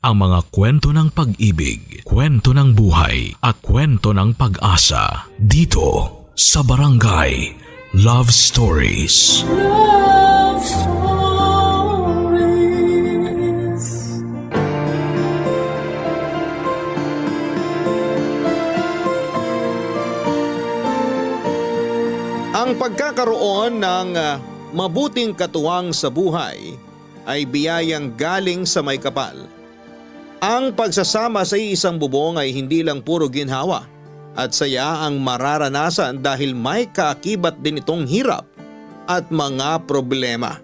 ang mga kwento ng pag-ibig, kwento ng buhay at kwento ng pag-asa dito sa Barangay Love Stories. Love Stories. Ang pagkakaroon ng mabuting katuwang sa buhay ay biyayang galing sa may kapal. Ang pagsasama sa isang bubong ay hindi lang puro ginhawa at saya ang mararanasan dahil may kaakibat din itong hirap at mga problema.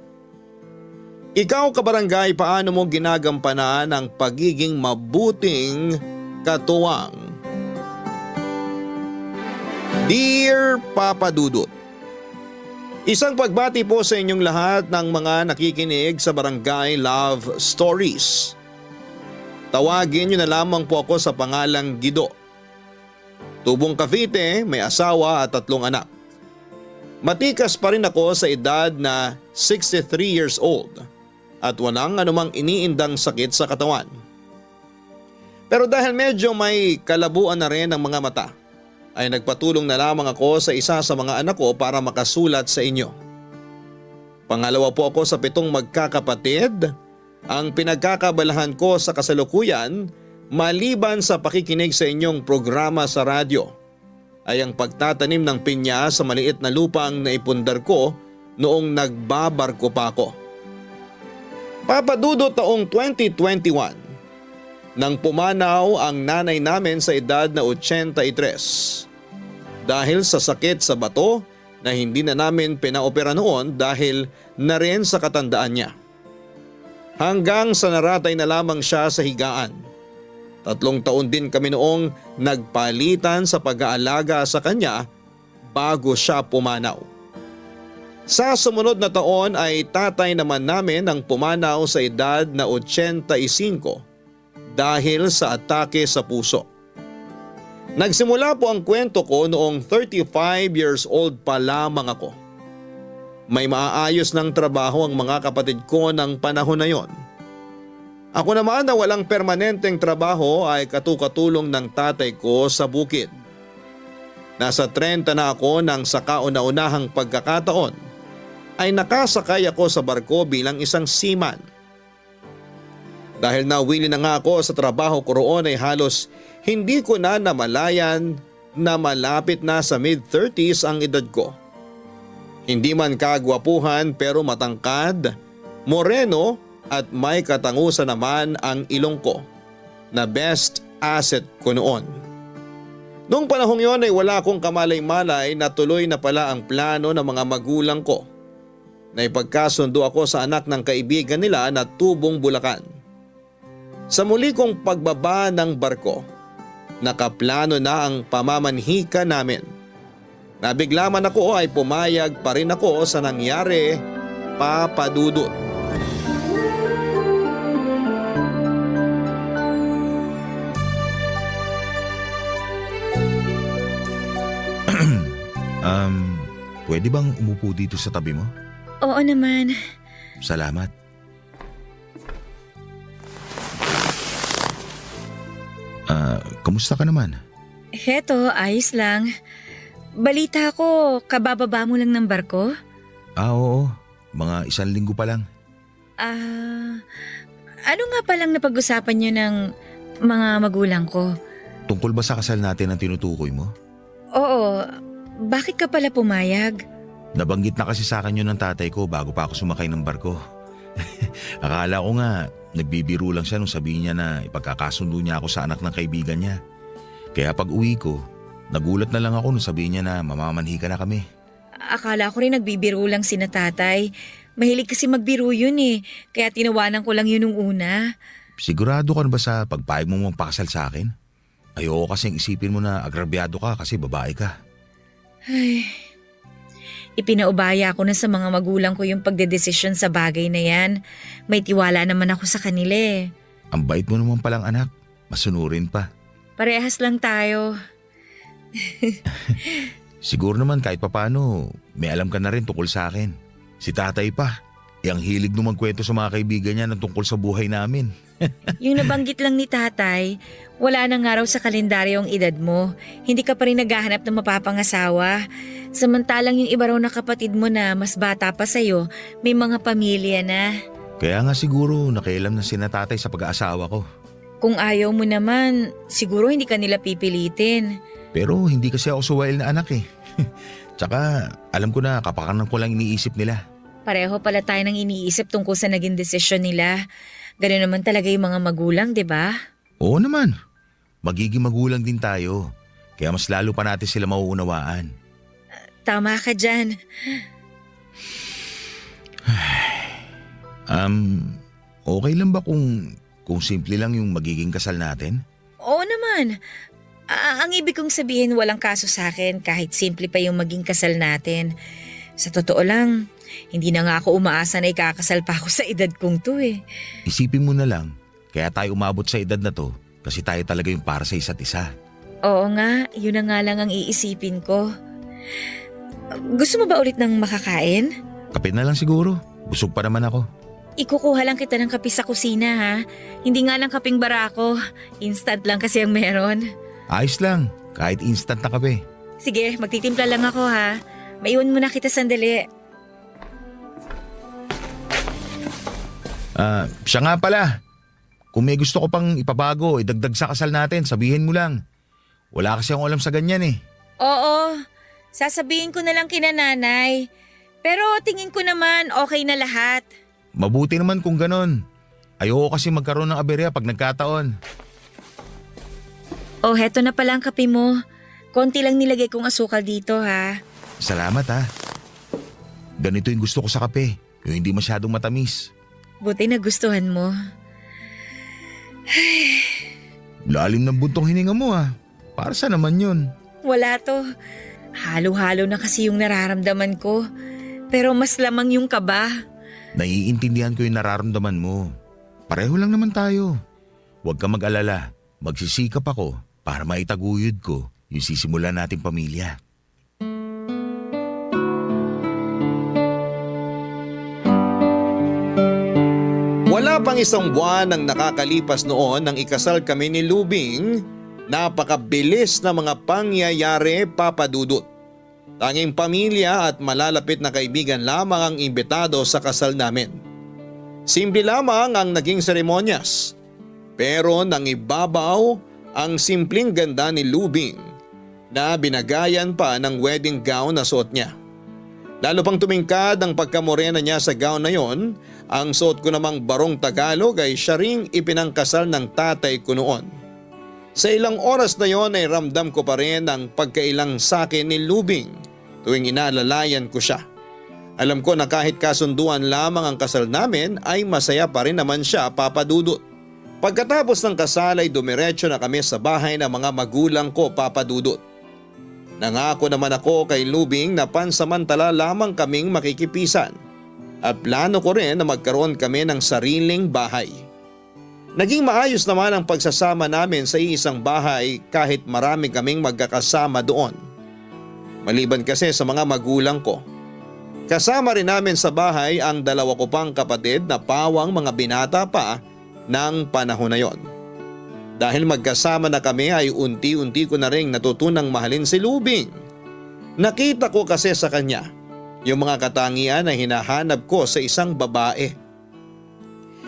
Ikaw kabarangay, paano mo ginagampanan ang pagiging mabuting katuwang? Dear Papa Dudut, isang pagbati po sa inyong lahat ng mga nakikinig sa Barangay Love Stories. Tawagin niyo na lamang po ako sa pangalang Guido. Tubong Cavite, may asawa at 3 anak. Matikas pa rin ako sa edad na 63 years old at walang anumang iniindang sakit sa katawan. Pero dahil medyo may kalabuan na rin ang mga mata, ay nagpatulong na lamang ako sa isa sa mga anak ko para makasulat sa inyo. Pangalawa po ako sa 7 magkakapatid. Ang pinagkakabalahan ko sa kasalukuyan, maliban sa pakikinig sa inyong programa sa radyo, ay ang pagtatanim ng pinya sa maliit na lupang naipundar ko noong nagbabarko pa ako. Papa Dudut, taong 2021, nang pumanaw ang nanay namin sa edad na 83 dahil sa sakit sa bato na hindi na namin pinaopera noon dahil na rin sa katandaan niya. Hanggang sa naratay na lamang siya sa higaan. 3 taon din kami noong nagpalitan sa pag-aalaga sa kanya bago siya pumanaw. Sa sumunod na taon ay tatay naman namin ang pumanaw sa edad na 85 dahil sa atake sa puso. Nagsimula po ang kwento ko noong 35 years old pa lamang ako. May maaayos ng trabaho ang mga kapatid ko ng panahon na yon. Ako naman na walang permanenteng trabaho ay katukatulong ng tatay ko sa bukid. Nasa 30 na ako nang sa kauna-unahang pagkakataon ay nakasakay ako sa barko bilang isang seaman. Dahil nawili na nga ako sa trabaho ko roon ay halos hindi ko na namalayan na malapit na sa mid-30s ang edad ko. Hindi man kagwapuhan pero matangkad, moreno at may katangusan naman ang ilong ko na best asset ko noon. Noong panahong yon ay wala akong kamalay-malay na tuloy na pala ang plano ng mga magulang ko. Naipagkasundo ako sa anak ng kaibigan nila na Tubong Bulacan. Sa muli kong pagbaba ng barko, nakaplano na ang pamamanhika namin. Nabigla man ako ay pumayag pa rin ako sa nangyari, Papa Dudut. Pwede bang umupo dito sa tabi mo? Oo naman. Salamat. Kamusta ka naman? Heto, ayos lang. Balita ko, kabababa mo lang ng barko? Oo. Mga 1 linggo pa lang. Ano nga palang napag-usapan niyo ng mga magulang ko? Tungkol ba sa kasal natin ang tinutukoy mo? Oo, bakit ka pala pumayag? Nabanggit na kasi sa akin yun ng tatay ko bago pa ako sumakay ng barko. Akala ko nga, nagbibiro lang siya nung sabihin niya na ipagkakasundo niya ako sa anak ng kaibigan niya. Kaya pag uwi ko, nagulat na lang ako nung sabihin niya na mamamanhika na kami. Akala ko rin nagbibiro lang si na tatay. Mahilig kasi magbiro yun eh, kaya tinawanan ko lang yun nung una. Sigurado ka na ba sa pagpayag mo magpakasal sa akin? Ayoko kasing isipin mo na agrabyado ka kasi babae ka. Ay, ipinaubaya ko na sa mga magulang ko yung pagdedesisyon sa bagay na yan. May tiwala naman ako sa kanila eh. Ang bait mo naman palang anak, masunurin pa. Parehas lang tayo. Siguro naman kahit papano, may alam ka na rin tungkol sa akin. Si tatay pa, ang hilig nung magkwento sa mga kaibigan niya ng tungkol sa buhay namin. Yung nabanggit lang ni tatay, wala nang araw sa kalendaryo ang edad mo. Hindi ka pa rin naghahanap ng mapapangasawa. Samantalang yung iba raw na kapatid mo na mas bata pa sa'yo, may mga pamilya na. Kaya nga siguro nakialam na sina tatay sa pag-aasawa ko. Kung ayaw mo naman, siguro hindi ka nila pipilitin. Pero hindi kasi ako suwail na anak eh. Tsaka alam ko na kapakanan ko lang iniisip nila. Pareho pala tayo nang iniisip tungkol sa naging desisyon nila. Ganun naman talaga yung mga magulang, di ba? Oo naman. Magiging magulang din tayo. Kaya mas lalo pa natin sila mauunawaan. Tama ka dyan. Okay lang ba kung simple lang yung magiging kasal natin? Oo naman. Ang ibig kong sabihin walang kaso sa akin kahit simple pa yung maging kasal natin. Sa totoo lang, hindi na nga ako umaasa na ikakasal pa ako sa edad kong to eh. Isipin mo na lang, kaya tayo umabot sa edad na to kasi tayo talaga yung para sa isa't isa. Oo nga, yun na nga lang ang iisipin ko. Gusto mo ba ulit ng makakain? Kape na lang siguro, busog pa naman ako. Ikukuha lang kita ng kape sa kusina ha. Hindi nga lang kapeng barako. Instant lang kasi ang meron. Ayos lang, kahit instant na kape. Sige, magtitimpla lang ako ha. Maiwan mo na kita sandali. Siya nga pala. Kung may gusto ko pang ipabago, idagdag sa kasal natin, sabihin mo lang. Wala kasi akong alam sa ganyan eh. Oo, sasabihin ko na lang kina nanay. Pero tingin ko naman okay na lahat. Mabuti naman kung ganon. Ayoko kasi magkaroon ng aberya pag nagkataon. Oh, heto na pala ang kape mo. Konti lang nilagay kong asukal dito ha. Salamat ha. Ganito yung gusto ko sa kape, yung hindi masyadong matamis. Buti nagustuhan mo. Lalim ng buntong hininga mo ha. Para sa naman yun. Wala to. Halo-halo na kasi yung nararamdaman ko. Pero mas lamang yung kaba. Naiintindihan ko yung nararamdaman mo. Pareho lang naman tayo. Huwag ka mag-alala. Magsisikap ako para maitaguyod ko yung sisimulan nating pamilya. Wala pang isang buwan ang nakakalipas noon nang ikasal kami ni Lubing. Napakabilis na mga pangyayari, Papa Dudut. Tanging pamilya at malalapit na kaibigan lamang ang imbitado sa kasal namin. Simple lamang ang naging seremonyas. Pero nangibabaw ang simpleng ganda ni Lubing na binagayan pa ng wedding gown na suot niya. Lalo pang tumingkad ang pagkamorena niya sa gown na yon. Ang suot ko namang barong Tagalog ay siya ring ipinangkasal ng tatay ko noon. Sa ilang oras na yon ay ramdam ko pa rin ang pagkailang sa akin ni Lubing tuwing inaalalayan ko siya. Alam ko na kahit kasunduan lamang ang kasal namin ay masaya pa rin naman siya, Papa Dudut. Pagkatapos ng kasal ay dumiretso na kami sa bahay ng mga magulang ko, Papa Dudut. Nangako naman ako kay Lubing na pansamantala lamang kaming makikipisan at plano ko rin na magkaroon kami ng sariling bahay. Naging maayos naman ang pagsasama namin sa iisang bahay kahit marami kaming magkakasama doon. Maliban kasi sa mga magulang ko. Kasama rin namin sa bahay ang dalawa ko pang kapatid na pawang mga binata pa ng panahon na yon. Dahil magkasama na kami ay unti-unti ko na rin natutunang mahalin si Lubing. Nakita ko kasi sa kanya yung mga katangian na hinahanap ko sa isang babae.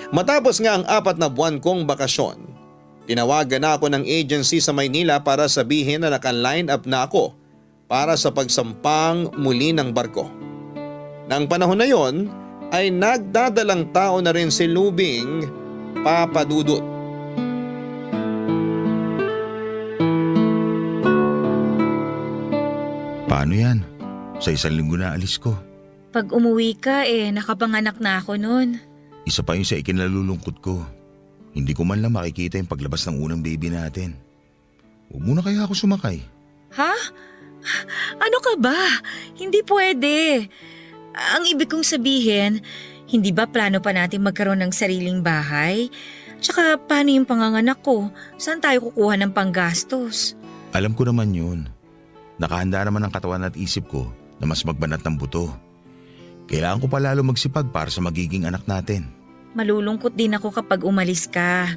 Matapos nga ang 4 na buwan kong bakasyon, tinawagan na ako ng agency sa Maynila para sabihin na naka-line up na ako para sa pagsampang muli ng barko. Nang panahon na yon ay nagdadalang tao na rin si Lubing, Papa Dudut. Paano yan? Sa isang linggo na alis ko. Pag umuwi ka nakapanganak na ako nun. Isa pa yun sa ikinalulungkot ko. Hindi ko man lang makikita yung paglabas ng unang baby natin. Huwag muna kaya ako sumakay. Ha? Ano ka ba? Hindi pwede. Ang ibig kong sabihin, hindi ba plano pa natin magkaroon ng sariling bahay? Tsaka paano yung panganganak ko? Saan tayo kukuha ng panggastos? Alam ko naman yun. Nakahanda naman ang katawan at isip ko na mas magbanat ng buto. Kailangan ko pa lalo magsipag para sa magiging anak natin. Malulungkot din ako kapag umalis ka.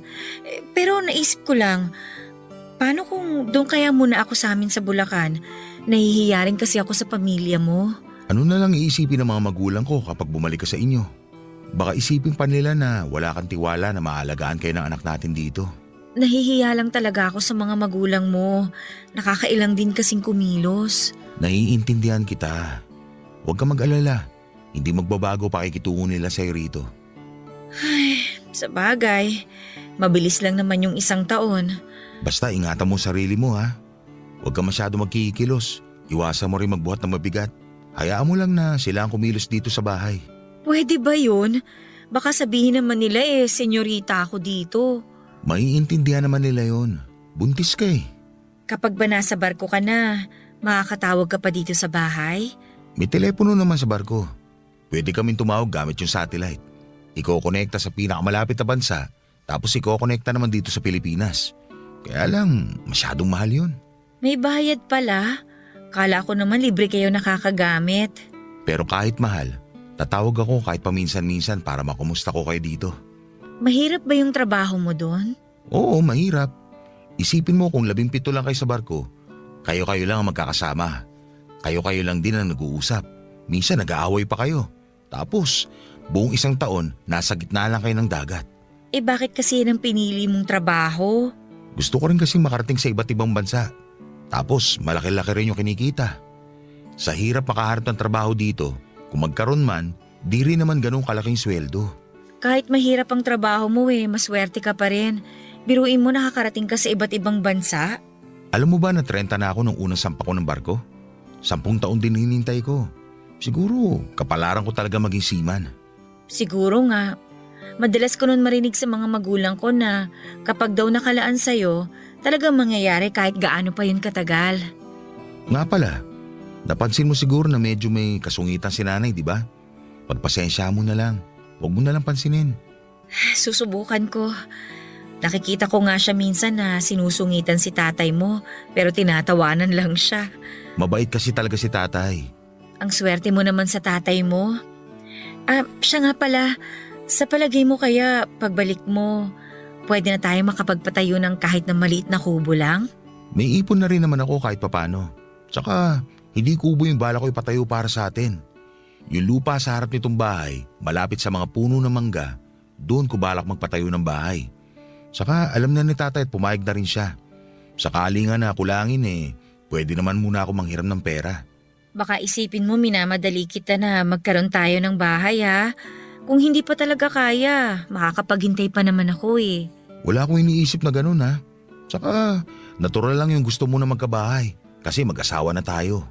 Pero naisip ko lang, paano kung doon kaya muna ako sa amin sa Bulacan? Nahihiya rin kasi ako sa pamilya mo. Ano na lang iisipin ng mga magulang ko kapag bumalik ka sa inyo? Baka isipin pa nila na wala kang tiwala na maalagaan kayo ng anak natin dito. Nahihiya lang talaga ako sa mga magulang mo. Nakakailang din kasing kumilos. Naiintindihan kita. Huwag ka mag-alala. Hindi magbabago pakikitungo nila sa'yo rito. Ay, sa bagay. Mabilis lang naman yung 1 taon. Basta ingatan mo sarili mo ha. Huwag ka masyado magkikilos. Iwasan mo rin magbuhat ng mabigat. Hayaan mo lang na sila ang kumilos dito sa bahay. Pwede ba yun? Baka sabihin naman nila senyorita ako dito. Maiintindihan naman nila yon. Buntis ka eh. Kapag ba nasa barko ka na, makakatawag ka pa dito sa bahay? May telepono naman sa barko. Pwede kaming tumawag gamit yung satellite. Iko-connecta sa pinakamalapit na bansa, tapos iko-connecta naman dito sa Pilipinas. Kaya lang, masyadong mahal yun. May bayad pala. Kala ko naman libre kayo nakakagamit. Pero kahit mahal, tatawag ako kahit paminsan-minsan para makumusta ko kayo dito. Mahirap ba yung trabaho mo doon? Oo, mahirap. Isipin mo kung 17 lang kayo sa barko, kayo-kayo lang ang magkakasama. Kayo-kayo lang din ang nag-uusap. Minsan nag-aaway pa kayo. Tapos, buong 1 taon, nasa gitna lang kayo ng dagat. Bakit kasi yan ang pinili mong trabaho? Gusto ko rin kasing makarating sa iba't ibang bansa. Tapos, malaki-laki rin yung kinikita. Sa hirap makaharap ng trabaho dito, kung magkaroon man, di rin naman ganun kalaking sweldo. Kahit mahirap ang trabaho mo maswerte ka pa rin. Biruin mo nakakarating ka sa iba't ibang bansa. Alam mo ba na 30 na ako nung unang sampa ko ng barko? 10 taon din hinintay ko. Siguro, kapalaran ko talaga maging seaman. Siguro nga. Madalas ko nun marinig sa mga magulang ko na kapag daw nakalaan sa'yo, talagang mangyayari kahit gaano pa yun katagal. Nga pala, napansin mo siguro na medyo may kasungitan si nanay, di ba? Pagpasensya mo na lang. Huwag mo na lang pansinin. Susubukan ko. Nakikita ko nga siya minsan na sinusungitan si tatay mo pero tinatawanan lang siya. Mabait kasi talaga si tatay. Ang swerte mo naman sa tatay mo. Siya nga pala, sa palagay mo kaya pagbalik mo, pwede na tayo makapagpatayo ng kahit na maliit na kubo lang? May ipon na rin naman ako kahit papano. Tsaka, hindi kubo yung bala ko ipatayo para sa atin. Yung lupa sa harap nitong bahay, malapit sa mga puno ng mangga, doon ko balak magpatayo ng bahay. Saka alam na ni tatay at pumayag na rin siya. Sakali nga na kulangin pwede naman muna ako manghiram ng pera. Baka isipin mo minamadali kita na magkaroon tayo ng bahay ha. Kung hindi pa talaga kaya, makakapaghintay pa naman ako Wala akong iniisip na ganun ha. Saka natural lang yung gusto mo na magkabahay kasi mag-asawa na tayo.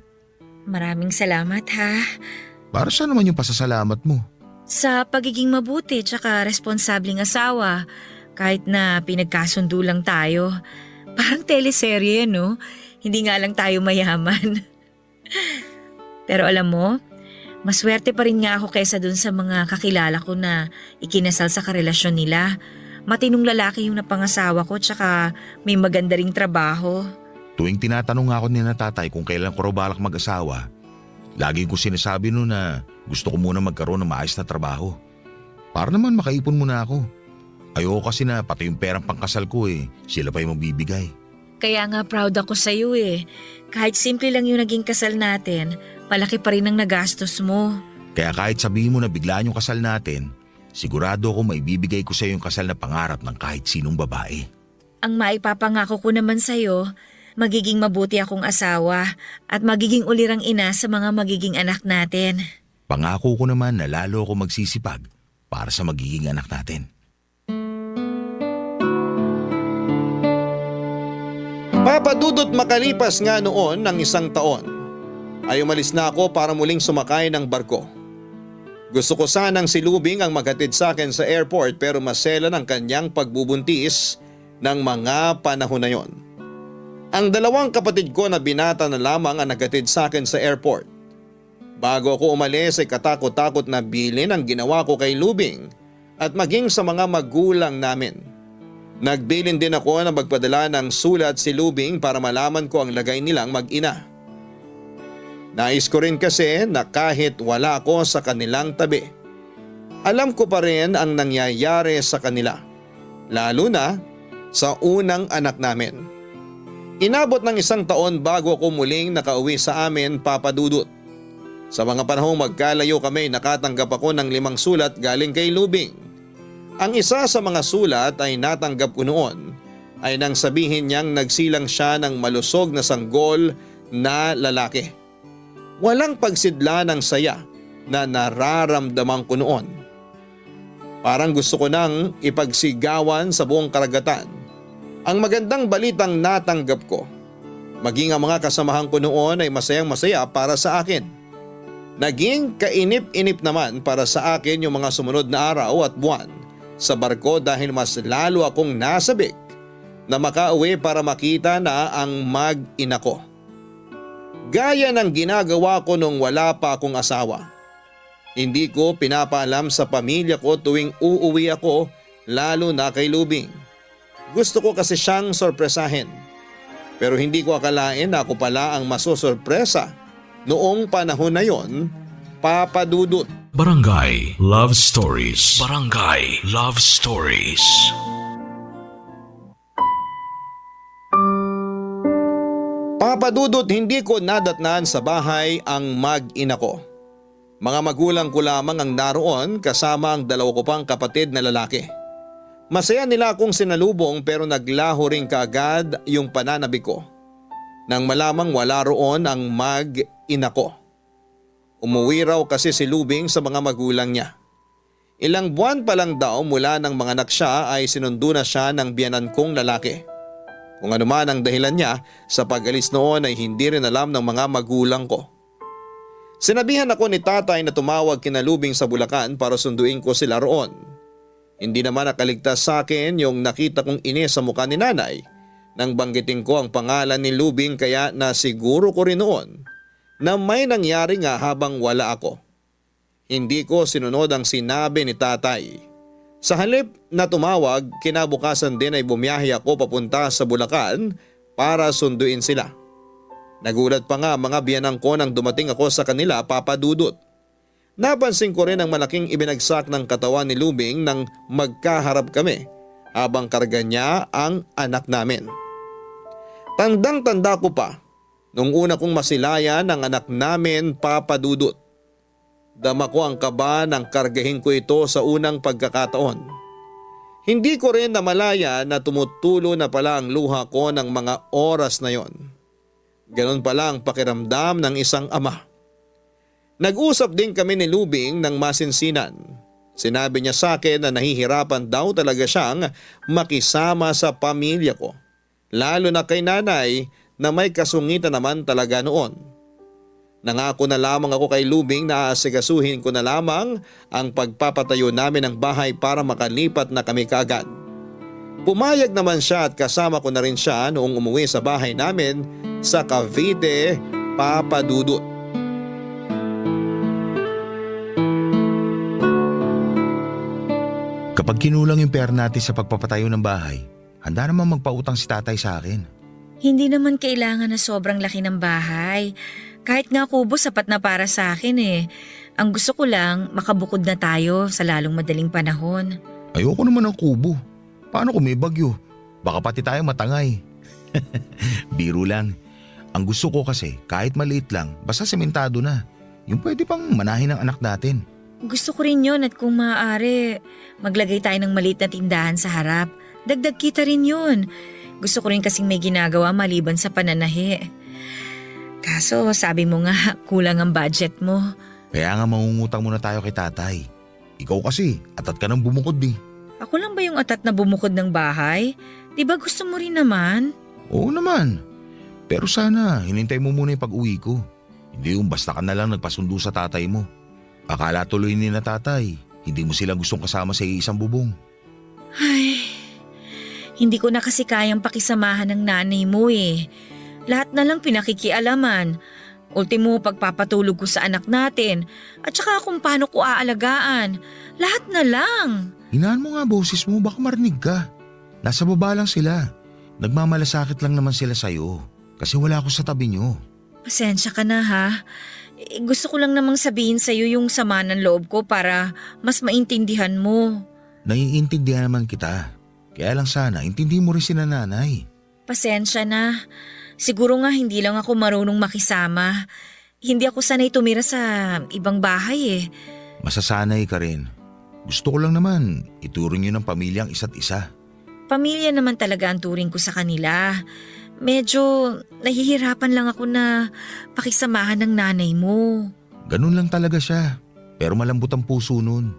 Maraming salamat ha. Para saan naman yung pasasalamat mo? Sa pagiging mabuti tsaka responsableng asawa, kahit na pinagkasundo lang tayo. Parang teleserye no? Hindi nga lang tayo mayaman. Pero alam mo, maswerte pa rin nga ako kaysa dun sa mga kakilala ko na ikinasal sa karelasyon nila. Matinong lalaki yung napangasawa ko tsaka may maganda ring trabaho. Tuwing tinatanong ako ni na tatay kung kailan ko raw balak mag-asawa, lagi ko sinasabi no na gusto ko muna magkaroon ng maayos na trabaho. Para naman makaipon muna ako. Ayoko kasi na pati yung perang pangkasal ko sila pa yung magbibigay. Kaya nga proud ako sa'yo Kahit simple lang yung naging kasal natin, malaki pa rin ang nagastos mo. Kaya kahit sabihin mo na biglaan yung kasal natin, sigurado ako maibibigay ko sa yung kasal na pangarap ng kahit sinong babae. Ang maipapangako ko naman sa'yo, magiging mabuti akong asawa at magiging ulirang ina sa mga magiging anak natin. Pangako ko naman na lalo ako magsisipag para sa magiging anak natin. Papadudot makalipas nga noon ng 1 taon, ay umalis na ako para muling sumakay ng barko. Gusto ko sanang si Lubing ang maghatid sa akin sa airport pero maselan ang kanyang pagbubuntis ng mga panahon na yon. Ang 2 kapatid ko na binata na lamang ang naghatid sa akin sa airport. Bago ako umalis ay katakot-takot na bilin ang ginawa ko kay Lubing at maging sa mga magulang namin. Nagbilin din ako na magpadala ng sulat si Lubing para malaman ko ang lagay nilang mag-ina. Nais ko rin kasi na kahit wala ako sa kanilang tabi, Alam ko pa rin ang nangyayari sa kanila, lalo na sa unang anak namin. Inabot ng 1 taon bago ako muling nakauwi sa amin, Papa Dudut. Sa mga panahong magkalayo kami, nakatanggap ako ng 5 sulat galing kay Lubing. Ang isa sa mga sulat ay natanggap ko noon ay nang sabihin niyang nagsilang siya ng malusog na sanggol na lalaki. Walang pagsidla ng saya na nararamdaman ko noon. Parang gusto ko nang ipagsigawan sa buong karagatan ang magandang balitang natanggap ko. Maging ang mga kasamahan ko noon ay masayang masaya para sa akin. Naging kainip-inip naman para sa akin yung mga sumunod na araw at buwan sa barko dahil mas lalo akong nasabik na makauwi para makita na ang mag-ina ko. Gaya ng ginagawa ko nung wala pa akong asawa. Hindi ko pinapaalam sa pamilya ko tuwing uuwi ako, lalo na kay Lubing. Gusto ko kasi siyang sorpresahin. Pero hindi ko akalain na ako pala ang masusurpresa noong panahon na yon, Papa Dudut. Barangay Love Stories. Barangay Love Stories. Papa Dudut, hindi ko nadatnan sa bahay ang mag-ina ko. Mga magulang ko lamang ang naroon kasama ang 2 ko pang kapatid na lalaki. Masaya nila akong sinalubong pero naglaho rin kaagad yung pananabik ko nang malamang wala roon ang mag-ina ko. Umuwi raw kasi si Lubing sa mga magulang niya. Ilang buwan pa lang daw mula nang manganak siya ay sinundo na siya ng biyanan kong lalaki. Kung ano man ang dahilan niya sa pag-alis noon ay hindi rin alam ng mga magulang ko. Sinabihan ako ni tatay na tumawag kina Lubing sa Bulacan para sunduin ko sila roon. Hindi naman nakaligtas sa akin yung nakita kong inis sa mukha ni nanay nang banggitin ko ang pangalan ni Lubing, kaya nasiguro ko rin noon na may nangyari nga habang wala ako. Hindi ko sinunod ang sinabi ni tatay. Sa halip na tumawag, kinabukasan din ay bumiyahe ako papunta sa Bulacan para sunduin sila. Nagulat pa nga mga biyanang ko nang dumating ako sa kanila, Papa Dudut. Napansin ko rin ang malaking ibinagsak ng katawan ni Lubing nang magkaharap kami habang karga niya ang anak namin. Tandang-tanda ko pa nung una kong masilayan ang anak namin, Papa Dudut. Dama ko ang kaba nang kargahin ko ito sa unang pagkakataon. Hindi ko rin namalaya na tumutulo na pala ang luha ko ng mga oras na yon. Ganon pala ang pakiramdam ng isang ama. Nag-usap din kami ni Lubing ng masinsinan. Sinabi niya sa akin na nahihirapan daw talaga siyang makisama sa pamilya ko. Lalo na kay nanay na may kasungitan naman talaga noon. Nangako na lamang ako kay Lubing na asikasuhin ko na lamang ang pagpapatayo namin ng bahay para makalipat na kami kaagad. Pumayag naman siya at kasama ko na rin siya noong umuwi sa bahay namin sa Cavite, Papa Dudut. Kapag kinulang yung pera natin sa pagpapatayo ng bahay, handa naman magpautang si tatay sa akin. Hindi naman kailangan na sobrang laki ng bahay. Kahit nga kubo sapat na para sa akin eh. Ang gusto ko lang, makabukod na tayo sa lalong madaling panahon. Ayoko naman ng kubo. Paano kung may bagyo? Baka pati tayo matangay. Biro lang. Ang gusto ko kasi kahit maliit lang, basta sementado na. Yung pwede pang manahin ng anak natin. Gusto ko rin yun at kung maaari, maglagay tayo ng maliit na tindahan sa harap. Dagdag kita rin yun. Gusto ko rin kasing may ginagawa maliban sa pananahi. Kaso sabi mo nga, kulang ang budget mo. Kaya nga mangungutang muna tayo kay tatay. Ikaw kasi, atat ka nang bumukod eh. Ako lang ba yung atat na bumukod ng bahay? Diba gusto mo rin naman? Oo naman. Pero sana, hinintay mo muna yung pag-uwi ko. Hindi yung basta ka na lang nagpasundo sa tatay mo. Akala tuloy ni na tatay, hindi mo sila gustong kasama sa isang bubong. Ay, hindi ko na kasi kayang pakisamahan ng nanay mo eh. Lahat na lang pinakikialaman. Ultimo pagpapatulog ko sa anak natin at saka kung paano ko aalagaan. Lahat na lang. Hinaan mo nga boses mo, baka marinig ka. Nasa baba lang sila. Nagmamalasakit lang naman sila sa'yo kasi wala ako sa tabi nyo. Pasensya ka na ha. Gusto ko lang namang sabihin sa'yo yung sama ng loob ko para mas maintindihan mo. Naiintindihan naman kita. Kaya lang sana, intindi mo rin si nanay. Pasensya na. Siguro nga hindi lang ako marunong makisama. Hindi ako sanay tumira sa ibang bahay eh. Masasanay ka rin. Gusto ko lang naman, ituring yun ng pamilyang isa't isa. Pamilya naman talaga ang turing ko sa kanila. Medyo nahihirapan lang ako na pakisamahan ng nanay mo. Ganun lang talaga siya. Pero malambot ang puso nun.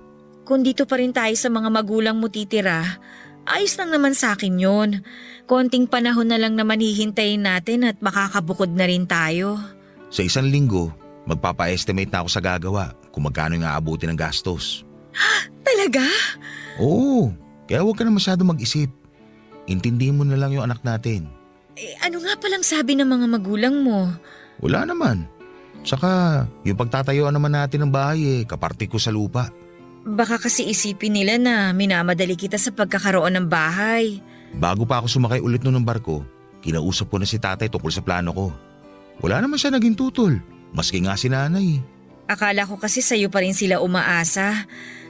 Kung dito pa rin tayo sa mga magulang mo titira, ayos lang naman sa akin yun. Konting panahon na lang naman hihintayin natin at makakabukod na rin tayo. Sa 1 linggo, magpapa-estimate na ako sa gagawa kung magkano yung aabuti ng gastos. Talaga? Oo, kaya huwag ka na masyado mag-isip. Intindihin mo na lang yung anak natin. Ano nga palang sabi ng mga magulang mo? Wala naman. Tsaka, yung pagtatayuan naman natin ng bahay kaparte ko sa lupa. Baka kasi isipin nila na minamadali kita sa pagkakaroon ng bahay. Bago pa ako sumakay ulit nun ng barko, kinausap ko na si tatay tungkol sa plano ko. Wala naman siya naging tutol, maski nga si nanay. Akala ko kasi sa'yo pa rin sila umaasa.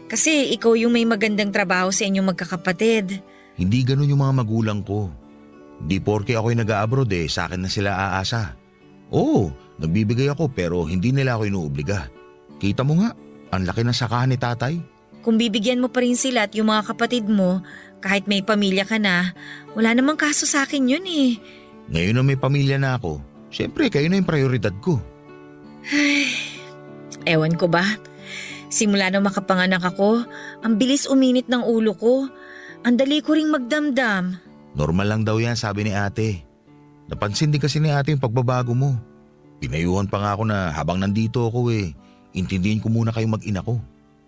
Kasi ikaw yung may magandang trabaho sa inyong magkakapatid. Hindi ganun yung mga magulang ko. Di porke ako'y nag-a-abroad sa akin na sila aasa. Oo, nagbibigay ako pero hindi nila ako inuobliga. Kita mo nga, ang laki ng sakahan ni tatay. Kung bibigyan mo pa rin sila at yung mga kapatid mo, kahit may pamilya ka na, wala namang kaso sa akin yun eh. Ngayon na may pamilya na ako, syempre kayo na yung prioridad ko. Ewan ko ba? Simula nung makapanganak ako, ang bilis uminit ng ulo ko. Ang dali ko ring magdamdam. Normal lang daw yan, sabi ni ate. Napansin din kasi ni ate yung pagbabago mo. Pinayuhan pa nga ako na habang nandito ako intindihin ko muna kayong mag-ina ko.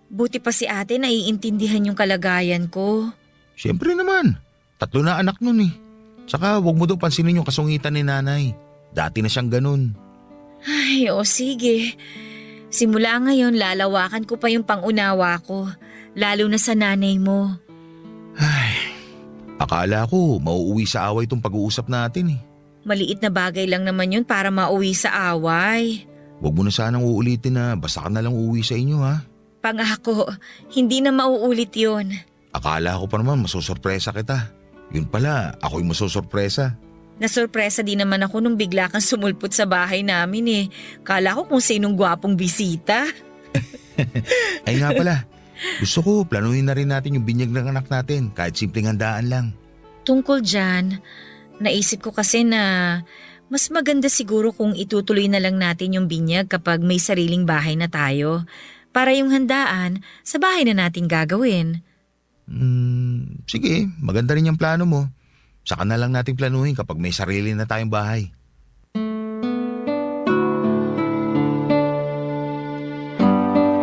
Buti pa si ate naiintindihan yung kalagayan ko. Siyempre naman, 3 na anak nun Tsaka huwag mo daw pansinin yung kasungitan ni nanay. Dati na siyang ganun. Ay, o sige. Simula ngayon lalawakan ko pa yung pangunawa ko, lalo na sa nanay mo. Ay, akala ko mauuwi sa away itong pag-uusap natin Maliit na bagay lang naman yun para mauwi sa away. Huwag mo na sanang uulitin na basta ka na lang uuwi sa inyo Pangako, hindi na mauulit yun. Akala ko pa naman masusurpresa kita. Yun pala, ako'y masusurpresa. Nasurpresa din naman ako nung bigla kang sumulpot sa bahay namin Kala ko kung sinong gwapong bisita. Ay nga pala, gusto ko planuhin na rin natin yung binyag ng anak natin kahit simpleng handaan lang. Tungkol dyan, naisip ko kasi na mas maganda siguro kung itutuloy na lang natin yung binyag kapag may sariling bahay na tayo. Para yung handaan, sa bahay na natin gagawin. Sige, maganda rin yung plano mo. Saka na lang natin planuhin kapag may sarili na tayong bahay.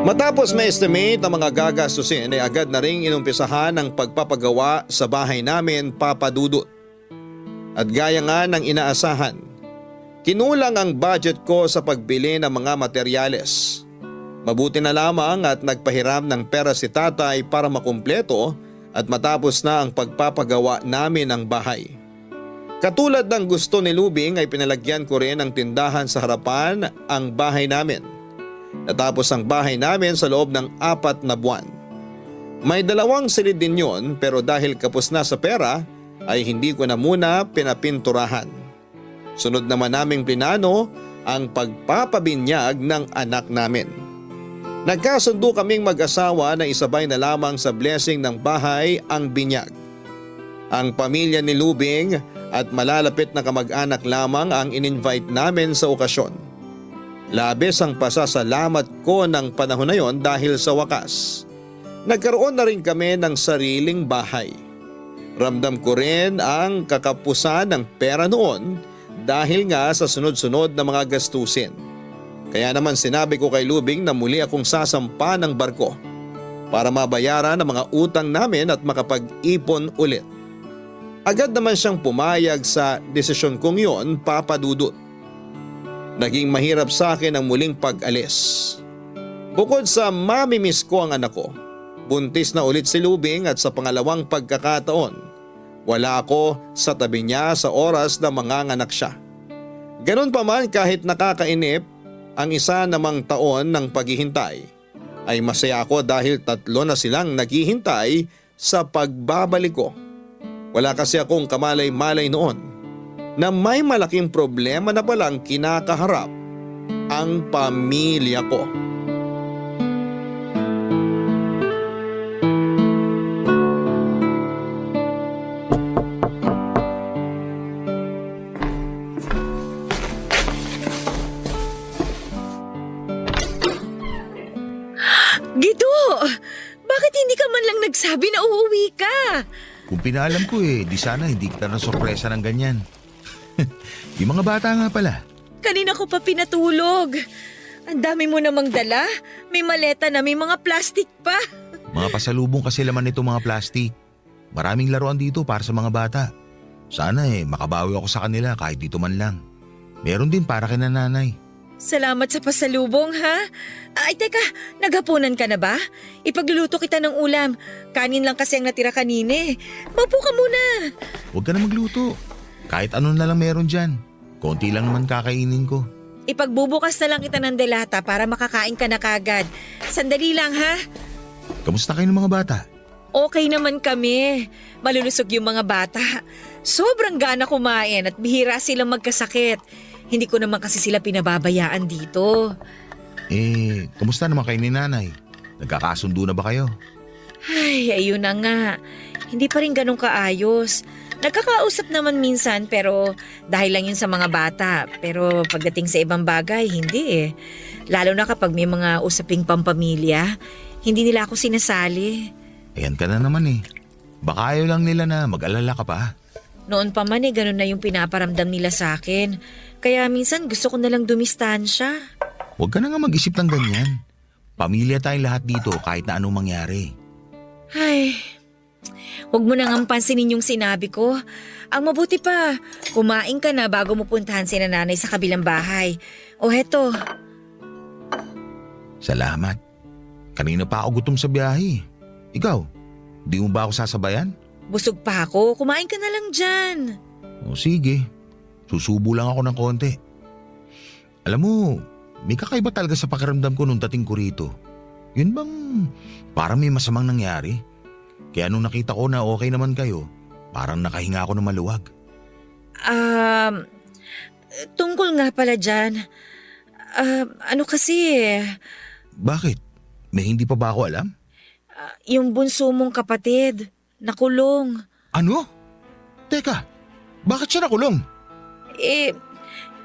Matapos ma-estimate ang mga gagastusin ay agad na ring inumpisahan ang pagpapagawa sa bahay namin, Papa Dudut. At gaya nga ng inaasahan, kinulang ang budget ko sa pagbili ng mga materyales. Mabuti na lamang at nagpahiram ng pera si tatay para makumpleto at matapos na ang pagpapagawa namin ng bahay. Katulad ng gusto ni Lubing ay pinalagyan ko rin ng tindahan sa harapan ang bahay namin. Natapos ang bahay namin sa loob ng 4 na buwan. May 2 silid din yun pero dahil kapos na sa pera ay hindi ko na muna pinapinturahan. Sunod naman naming plinano ang pagpapabinyag ng anak namin. Nagkasundo kaming mag-asawa na isabay na lamang sa blessing ng bahay ang binyag. Ang pamilya ni Lubing at malalapit na kamag-anak lamang ang in-invite namin sa okasyon. Labis ang pasasalamat ko ng panahon na yon dahil sa wakas, nagkaroon na rin kami ng sariling bahay. Ramdam ko rin ang kakapusan ng pera noon dahil nga sa sunod-sunod na mga gastusin. Kaya naman sinabi ko kay Lubing na muli akong sasampa ng barko para mabayaran ang mga utang namin at makapag-ipon ulit. Agad naman siyang pumayag sa desisyon kong yon, Papa Dudut. Naging mahirap sa akin ang muling pag-alis. Bukod sa mamimiss ko ang anak ko, buntis na ulit si Lubing at sa pangalawang pagkakataon, wala ako sa tabi niya sa oras na manganganak siya. Ganon pa man kahit nakakainip ang isa namang taon ng paghihintay, ay masaya ako dahil 3 na silang naghihintay sa pagbabalik ko. Wala kasi akong kamalay-malay noon na may malaking problema na palang kinakaharap ang pamilya ko. Gido! Bakit hindi ka man lang nagsabi na uuwi ka? Kung pinaalam ko di sana hindi kita na sorpresa ng ganyan. Yung mga bata nga pala. Kanina ko pa pinatulog. Ang dami mo namang dala. May maleta na, may mga plastic pa. Mga pasalubong kasi laman nito mga plastic. Maraming laruan dito para sa mga bata. Sana makabawi ako sa kanila kahit dito man lang. Meron din para kina nanay. Salamat sa pasalubong, ha? Ay, teka, naghapunan ka na ba? Ipagluluto kita ng ulam. Kanin lang kasi ang natira kanina. Maupo ka muna. Huwag ka na magluto. Kahit ano na lang meron dyan. Konti lang naman kakainin ko. Ipagbubukas na lang kita ng delata para makakain ka na kagad. Sandali lang, ha? Kamusta kayo ng mga bata? Okay naman kami. Malulusog yung mga bata. Sobrang gana kumain at bihira silang magkasakit. Hindi ko naman kasi sila pinababayaan dito. Kamusta naman kayo ni nanay? Nagkakasundo na ba kayo? Ay, ayun na nga. Hindi pa rin ganun kaayos. Nagkakausap naman minsan pero dahil lang yun sa mga bata. Pero pagdating sa ibang bagay, hindi Lalo na kapag may mga usaping pampamilya, hindi nila ako sinasali. Ayan ka na naman Baka ayaw lang nila na mag-alala ka pa. Noon pa man ganun na yung pinaparamdam nila sa akin. Kaya minsan gusto ko nalang dumistansya. Huwag ka na nga mag-isip ng ganyan. Pamilya tayong lahat dito kahit na anong mangyari. Ay, huwag mo nang pansinin yung sinabi ko. Ang mabuti pa, kumain ka na bago mo puntahan si nanay sa kabilang bahay. O heto. Salamat. Kanina pa ako gutom sa biyahe. Ikaw, di mo ba ako sasabayan? Busog pa ako, kumain ka na lang dyan. O sige, susubo lang ako ng konti. Alam mo, may kakaiba talaga sa pakiramdam ko nung dating ko rito. Yun bang parang may masamang nangyari? Kaya nung nakita ko na okay naman kayo, parang nakahinga ako ng maluwag. Tungkol nga pala dyan. Ano kasi Bakit? May hindi pa ba ako alam? yung bunso mong kapatid, nakulong. Ano? Teka, bakit siya nakulong?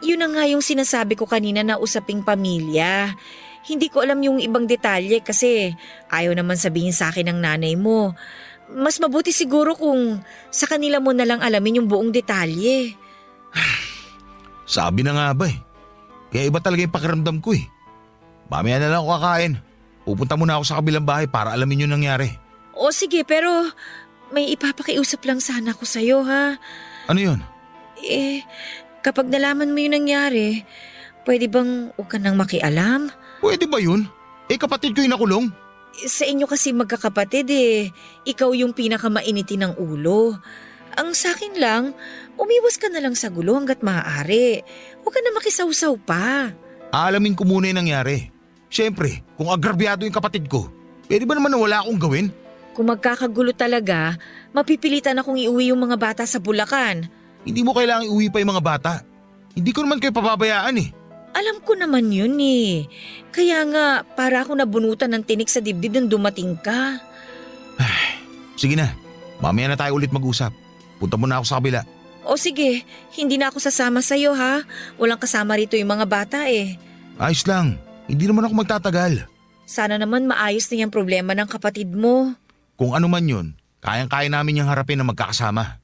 Yun na nga yung sinasabi ko kanina na usaping pamilya. Hindi ko alam yung ibang detalye kasi ayaw naman sabihin sa akin ng nanay mo. Mas mabuti siguro kung sa kanila mo na lang alamin yung buong detalye. Sabi na nga ba Kaya iba talaga yung pakiramdam ko Mamaya na lang ako kakain. Pupunta muna ako sa kabilang bahay para alamin yung nangyari. O sige, pero may ipapakiusap lang sana ako sa'yo, ha? Ano yun? Kapag nalaman mo yung nangyari, pwede bang huwag ka nang makialam? Pwede ba yun? Kapatid ko yung nakulong. Sa inyo kasi magkakapatid Ikaw yung pinakamainiti ng ulo. Ang sakin lang, umiwas ka na lang sa gulo hanggat maaari. Huwag ka na makisawsaw pa. Aalamin ko muna yung nangyari. Siyempre, kung agrabyado yung kapatid ko, pwede ba naman na wala akong gawin? Kung magkakagulo talaga, mapipilitan akong iuwi yung mga bata sa Bulacan. Hindi mo kailangang iuwi pa yung mga bata. Hindi ko naman kayo pababayaan Alam ko naman yun Kaya nga, para ako nabunutan ng tinik sa dibdib nang dumating ka. Sige na, mamaya na tayo ulit mag-usap. Punta muna ako sa kabila. O sige, hindi na ako sasama sa'yo ha. Walang kasama rito yung mga bata Ayos lang, hindi naman ako magtatagal. Sana naman maayos na yung problema ng kapatid mo. Kung ano man yun, kayang-kaya namin yung harapin na magkakasama.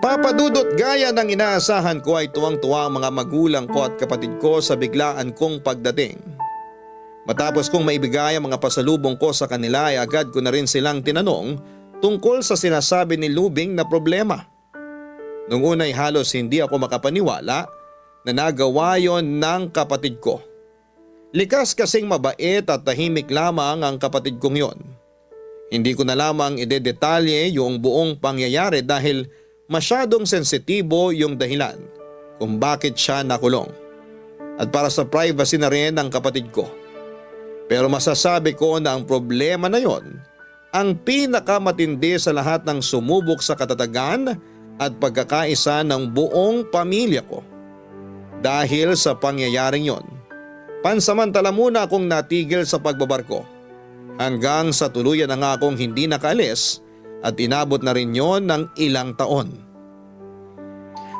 Papadudot gaya ng inaasahan ko ay tuwang-tuwa ang mga magulang ko at kapatid ko sa biglaan kong pagdating. Matapos kong maibigay ang mga pasalubong ko sa kanila ay agad ko na rin silang tinanong tungkol sa sinasabi ni Lubing na problema. Nung una ay halos hindi ako makapaniwala na nagawa yon ng kapatid ko. Likas kasing mabait at tahimik lamang ang kapatid kong yon. Hindi ko na lamang idedetalye yung buong pangyayari dahil masyadong sensitibo yung dahilan kung bakit siya nakulong. At para sa privacy na rin ng kapatid ko. Pero masasabi ko na ang problema na yon ang pinakamatindi sa lahat ng sumubok sa katatagan at pagkakaisa ng buong pamilya ko. Dahil sa pangyayaring yon, pansamantala muna akong natigil sa pagbabarko hanggang sa tuluyan na nga akong hindi nakaalis at inabot na rin yon ng ilang taon.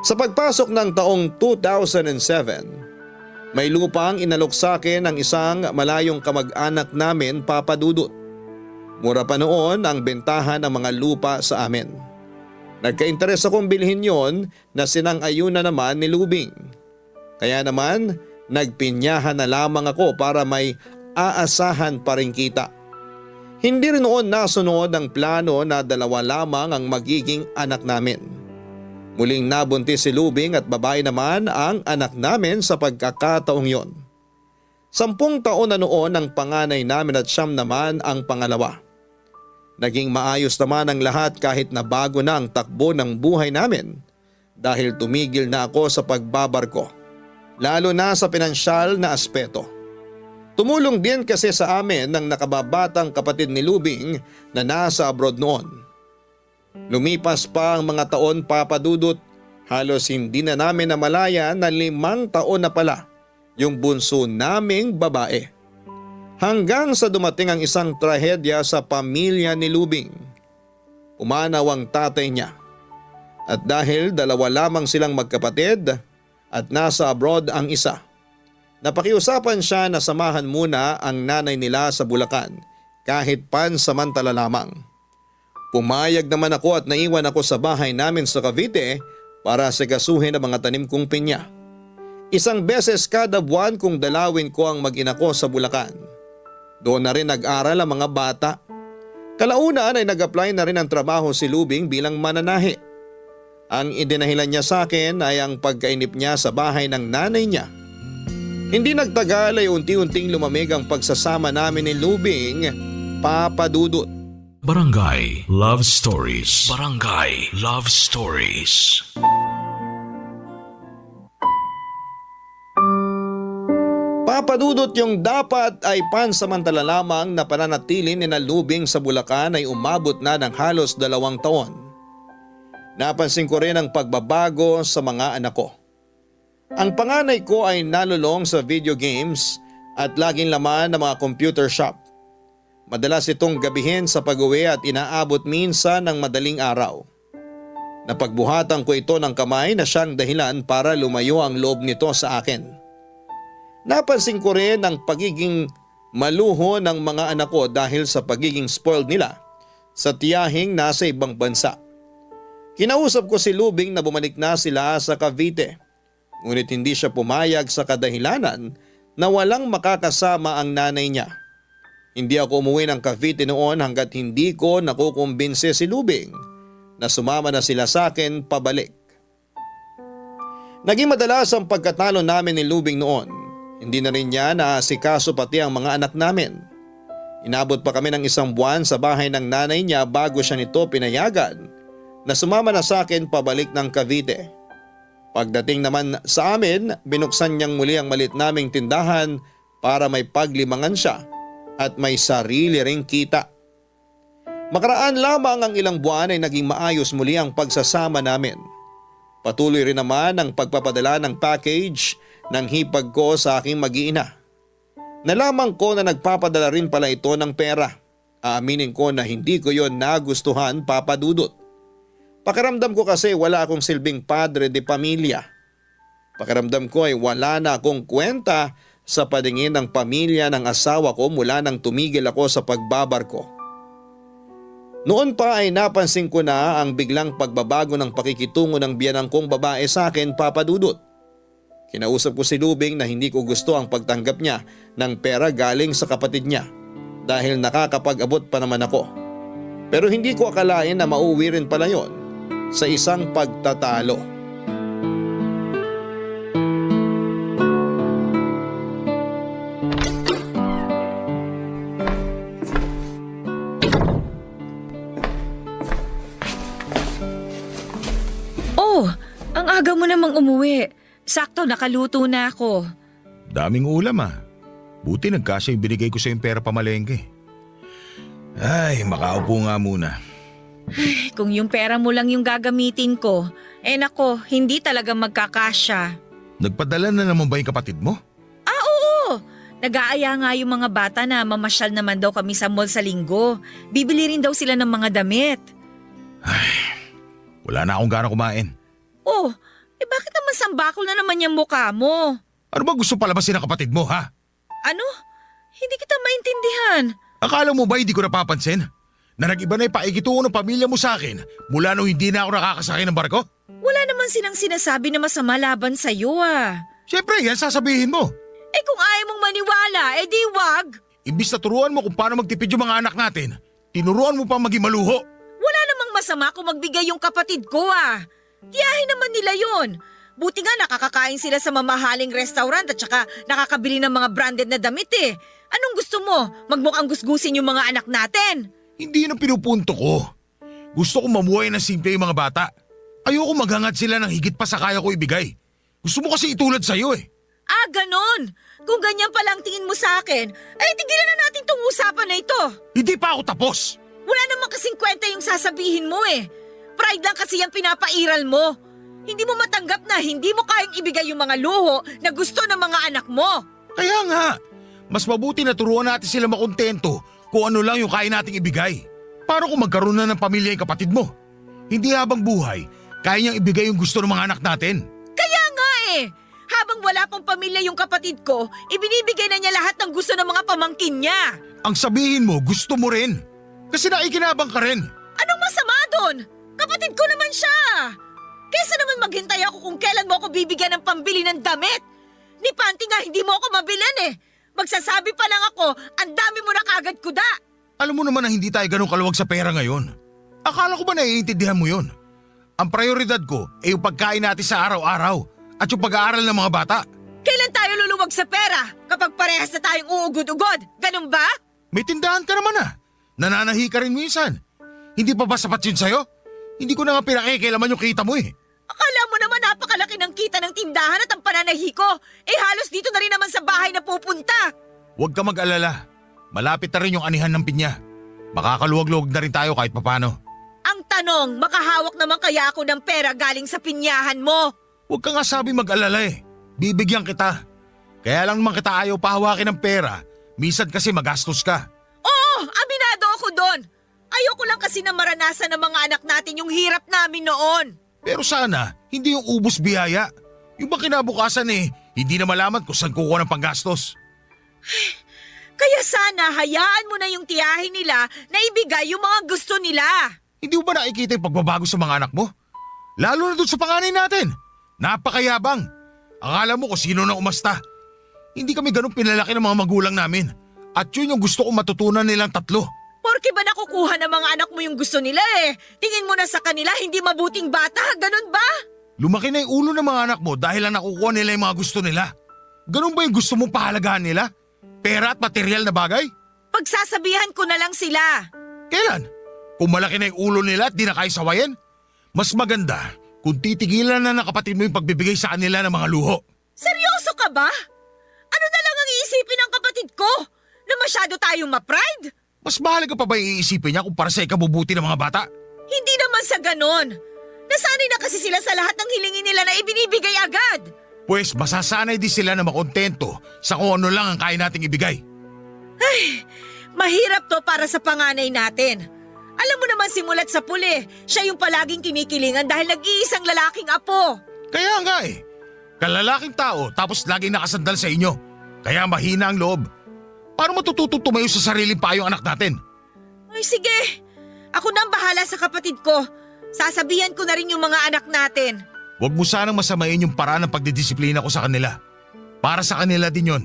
Sa pagpasok ng taong 2007, may lupang inalok sa akin ng isang malayong kamag-anak namin, Papa Dudut. Mura pa noon ang bentahan ng mga lupa sa amin. Nagka-interes akong bilhin yon na sinang-ayunan naman ni Lubing. Kaya naman nagpinyahan na lamang ako para may aasahan pa rin kita. Hindi rin noon nasunod ang plano na dalawa lamang ang magiging anak namin. Muling nabuntis si Lubing at babae naman ang anak namin sa pagkakataong yon. 10 taon na noon ang panganay namin at 9 naman ang pangalawa. Naging maayos naman ang lahat kahit na bago na ang takbo ng buhay namin dahil tumigil na ako sa pagbabarko, lalo na sa pinansyal na aspeto. Tumulong din kasi sa amin ng nakababatang kapatid ni Lubing na nasa abroad noon. Lumipas pa ang mga taon, Papa Dudut, halos hindi na namin namalayan na 5 taon na pala yung bunso naming babae. Hanggang sa dumating ang isang trahedya sa pamilya ni Lubing. Umanaw ang tatay niya. At dahil 2 lamang silang magkapatid at nasa abroad ang isa, napakiusapan siya na samahan muna ang nanay nila sa Bulacan kahit pansamantala lamang. Pumayag naman ako at naiwan ako sa bahay namin sa Cavite para sigasuhin ang mga tanim kong pinya. 1 beses kada buwan kung dalawin ko ang mag-ina ko sa Bulacan. Doon na rin nag-aral ang mga bata. Kalaunan ay nag-apply na rin ang trabaho si Lubing bilang mananahi. Ang idinahilan niya sa akin ay ang pagkainip niya sa bahay ng nanay niya. Hindi nagtagal ay unti-unting lumamig ang pagsasama namin ni Lubing, Papa Dudut. Barangay Love Stories. Barangay Love Stories. Papadudot yung dapat ay pansamantala lamang na pananatili ni Lubing sa Bulacan ay umabot na ng halos 2 taon. Napansin ko rin ang pagbabago sa mga anak ko. Ang panganay ko ay nalulong sa video games at laging laman ng mga computer shop. Madalas itong gabihin sa pag-uwi at inaabot minsan ng madaling araw. Napagbuhatan ko ito ng kamay na siyang dahilan para lumayo ang loob nito sa akin. Napansin ko rin ang pagiging maluho ng mga anak ko dahil sa pagiging spoiled nila sa tiyahing nasa ibang bansa. Kinausap ko si Lubing na bumalik na sila sa Cavite. Ngunit hindi siya pumayag sa kadahilanan na walang makakasama ang nanay niya. Hindi ako umuwi ng Cavite noon hanggat hindi ko nakukumbinse si Lubing na sumama na sila sa akin pabalik. Naging madalas ang pagkatalo namin ni Lubing noon. Hindi na rin niya naasikaso pati ang mga anak namin. Inabot pa kami ng 1 buwan sa bahay ng nanay niya bago siya nito pinayagan na sumama na sa akin pabalik ng Cavite. Pagdating naman sa amin, binuksan niyang muli ang malit naming tindahan para may paglimangan siya at may sarili ring kita. Makaraan lamang ang ilang buwan ay naging maayos muli ang pagsasama namin. Patuloy rin naman ang pagpapadala ng package ng hipag ko sa aking mag-iina. Nalaman ko na nagpapadala rin pala ito ng pera. Aaminin ko na hindi ko yon nagustuhan, Papa Dudut. Pakiramdam ko kasi wala akong silbing padre de pamilya. Pakiramdam ko ay wala na akong kwenta sa paningin ng pamilya ng asawa ko mula nang tumigil ako sa pagbabarko. Noon pa ay napansin ko na ang biglang pagbabago ng pakikitungo ng biyanang kong babae sa akin, Papa Dudut. Kinausap ko si Lubing na hindi ko gusto ang pagtanggap niya ng pera galing sa kapatid niya dahil nakakapag-abot pa naman ako. Pero hindi ko akalain na mauwi rin pala yon sa isang pagtatalo. mo namang umuwi. Sakto, nakaluto na ako. Daming ulam ah. Buti nagkasya yung binigay ko sa yung pera pamalengke. Ay, makaupo nga muna. Kung yung pera mo lang yung gagamitin ko, nako, hindi talaga magkakasya. Nagpadala na naman ba yung kapatid mo? Oo, nag-aaya nga yung mga bata na mamasyal naman daw kami sa mall sa linggo. Bibili rin daw sila ng mga damit. Wala na akong gana kumain. Oh, bakit naman sambakol na naman yung mukha mo? Ano ba gusto palabasin ng kapatid mo ha? Ano? Hindi kita maintindihan. Akala mo ba hindi ko napapansin? Na nag-iba na yung paikitungo ng pamilya mo sa akin mula nung hindi na ako nakakasakay ng barko? Wala naman silang sinasabi na masama laban sa'yo ah. Siyempre, yan sasabihin mo. Kung ayaw mong maniwala, di wag. Imbis na turuan mo kung paano magtipid yung mga anak natin, tinuruan mo pa maging maluho. Wala namang masama kung magbigay yung kapatid ko ah. Tiyahin naman nila yon. Buti nga nakakakain sila sa mamahaling restaurant at saka nakakabili ng mga branded na damit eh. Anong gusto mo? Magmukhang gusgusin yung mga anak natin? Hindi yun ang pinupunto ko. Gusto kong mamuhay na simple yung mga bata. Ayoko maghangad sila ng higit pa sa kaya ko ibigay. Gusto mo kasi itulad sa'yo eh. Ah, ganon. Kung ganyan palang tingin mo sa akin, tigilan na natin tong usapan na ito. Hindi pa ako tapos. Wala naman kasing kwenta yung sasabihin mo eh. Pride lang kasi yung pinapairal mo. Hindi mo matanggap na hindi mo kayang ibigay yung mga luho na gusto ng mga anak mo. Kaya nga, mas mabuti na turuan natin sila makontento kung ano lang yung kaya nating ibigay. Paano kung magkaroon na ng pamilya yung kapatid mo? Hindi habang buhay, kaya niyang ibigay yung gusto ng mga anak natin. Kaya nga eh. Habang wala pang pamilya yung kapatid ko, ibinibigay na niya lahat ng gusto ng mga pamangkin niya. Ang sabihin mo, gusto mo rin. Kasi naikinabang ka rin. Anong masama doon? Kapatid ko naman siya. Kesa naman maghintay ako kung kailan mo ako bibigyan ng pambili ng damit. Ni Panty nga hindi mo ako mabilan eh. Magsasabi pa lang ako, ang dami mo na kagad kuda. Alam mo naman na hindi tayo ganun kaluwag sa pera ngayon. Akala ko ba naiintindihan mo yun? Ang prioridad ko ay yung pagkain natin sa araw-araw at yung pag-aaral ng mga bata. Kailan tayo luluwag sa pera? Kapag parehas na tayong uugod-ugod, ganun ba? May tindahan ka naman ah. Nananahi ka rin minsan. Hindi pa ba sapat yun sa'yo? Hindi ko na nga pinakikialaman yung kita mo eh. Akala mo naman napakalaki ng kita ng tindahan at ang pananahi ko. Halos dito na rin naman sa bahay na pupunta. Huwag ka mag-alala. Malapit na rin yung anihan ng pinya. Makakaluwag-luwag na rin tayo kahit papano. Ang tanong, makahawak naman kaya ako ng pera galing sa pinyahan mo? Huwag ka nga sabi mag-alala eh. Bibigyan kita. Kaya lang naman kita ayaw pahawakin ng pera. Minsan kasi magastos ka. Oo, aminado ako doon. Ayoko lang kasi na maranasan ng mga anak natin yung hirap namin noon. Pero sana, hindi yung ubos biyaya. Yung bang kinabukasan eh, hindi na malaman kung saan kukuha ng panggastos. Kaya sana hayaan mo na yung tiyahin nila na ibigay yung mga gusto nila. Hindi mo ba nakikita yung pagbabago sa mga anak mo? Lalo na doon sa panganay natin. Napakayabang. Akala mo kung sino na umasta. Hindi kami ganun pinalaki ng mga magulang namin. At yun yung gusto kong matutunan nilang tatlo. Porke ba nakukuha ng mga anak mo yung gusto nila eh? Tingin mo na sa kanila hindi mabuting bata, ganun ba? Lumaki na yung ulo ng mga anak mo dahil lang nakukuha nila yung mga gusto nila. Ganun ba yung gusto mong pahalagahan nila? Pera at material na bagay? Pagsasabihan ko na lang sila. Kailan? Kung malaki na yung ulo nila at di na kaya sawayan? Mas maganda kung titigilan na ng kapatid mo yung pagbibigay sa kanila ng mga luho. Seryoso ka ba? Ano na lang ang iisipin ng kapatid ko? Na masyado tayong ma-pride? Mas mahalaga pa ba yung iisipin niya kung para sa ikabubuti ng mga bata? Hindi naman sa ganon. Nasanay na kasi sila sa lahat ng hilingin nila na ibinibigay agad. Pues masasanay din sila na makontento sa kung ano lang ang kaya nating ibigay. Mahirap to para sa panganay natin. Alam mo naman simulat sa puli, siya yung palaging kinikilingan dahil nag-iisang lalaking apo. Kaya nga eh. Kalalaking tao tapos laging nakasandal sa inyo. Kaya mahina ang loob. Paano matututong tumayo sa sariling pa yung anak natin? Ay sige, ako na ang bahala sa kapatid ko. Sasabihan ko na rin yung mga anak natin. Huwag mo sanang masamain yung paraan ng pagdidisiplina ko sa kanila. Para sa kanila din yon.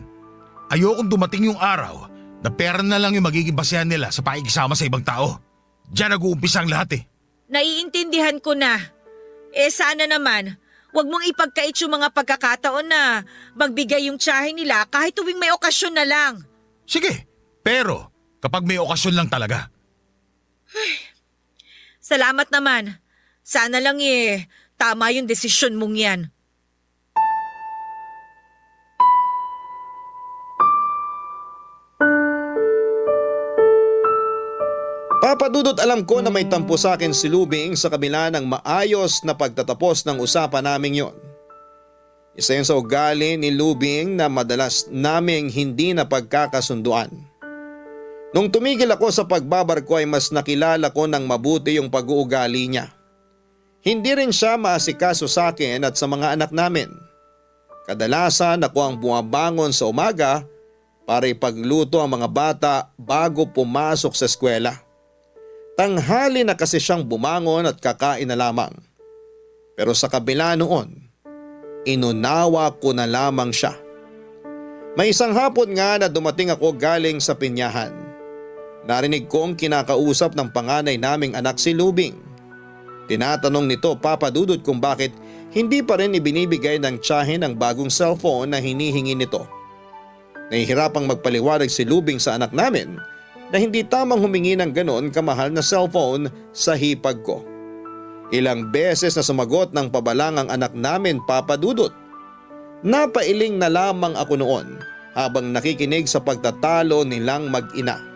Ayokong dumating yung araw na pera na lang yung magiging basehan nila sa pakikisama sa ibang tao. Diyan nag-uumpisa ang lahat eh. Naiintindihan ko na. Sana naman, huwag mong ipagkait yung mga pagkakataon na magbigay yung tsahe nila kahit tuwing may okasyon na lang. Sige, pero kapag may okasyon lang talaga. Salamat naman. Sana lang tama yung desisyon mong yan. Papa Dudut, alam ko na may tampo sa akin si Lubing sa kabila ng maayos na pagtatapos ng usapan naming yon. Isa yun sa ugali ni Lubing na madalas naming hindi na pagkakasunduan. Nung tumigil ako sa pagbabarko ay mas nakilala ko ng mabuti yung pag-uugali niya. Hindi rin siya maasikaso sa akin at sa mga anak namin. Kadalasan ako ang bumabangon sa umaga para ipagluto ang mga bata bago pumasok sa eskwela. Tanghali na kasi siyang bumangon at kakain na lamang. Pero sa kabila noon, inunawa ko na lamang siya. May isang hapon nga na dumating ako galing sa pinyahan. Narinig kong kinakausap ng panganay naming anak si Lubing. Tinatanong nito, Papa Dudut, kung bakit hindi pa rin ibinibigay ng tiyahin ang bagong cellphone na hinihingi nito. Nahihirapang magpaliwanag si Lubing sa anak namin na hindi tamang humingi ng ganon kamahal na cellphone sa hipag ko. Ilang beses na sumagot ng pabalang ang anak namin, Papa Dudut. Napailing na lamang ako noon habang nakikinig sa pagtatalo nilang mag-ina.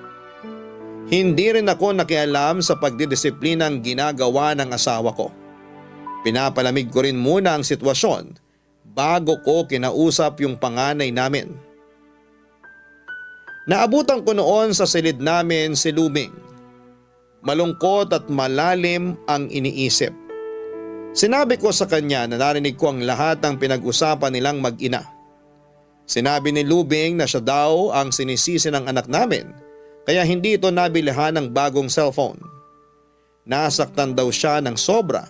Hindi rin ako nakialam sa pagdidisiplinang ginagawa ng asawa ko. Pinapalamig ko rin muna ang sitwasyon bago ko kinausap yung panganay namin. Naabutan ko noon sa silid namin si Lubing. Malungkot at malalim ang iniisip. Sinabi ko sa kanya na narinig ko ang lahat ng pinag-usapan nilang mag-ina. Sinabi ni Lubing na siya daw ang sinisisi ng anak namin kaya hindi ito nabilhan ng bagong cellphone. Nasaktan daw siya ng sobra.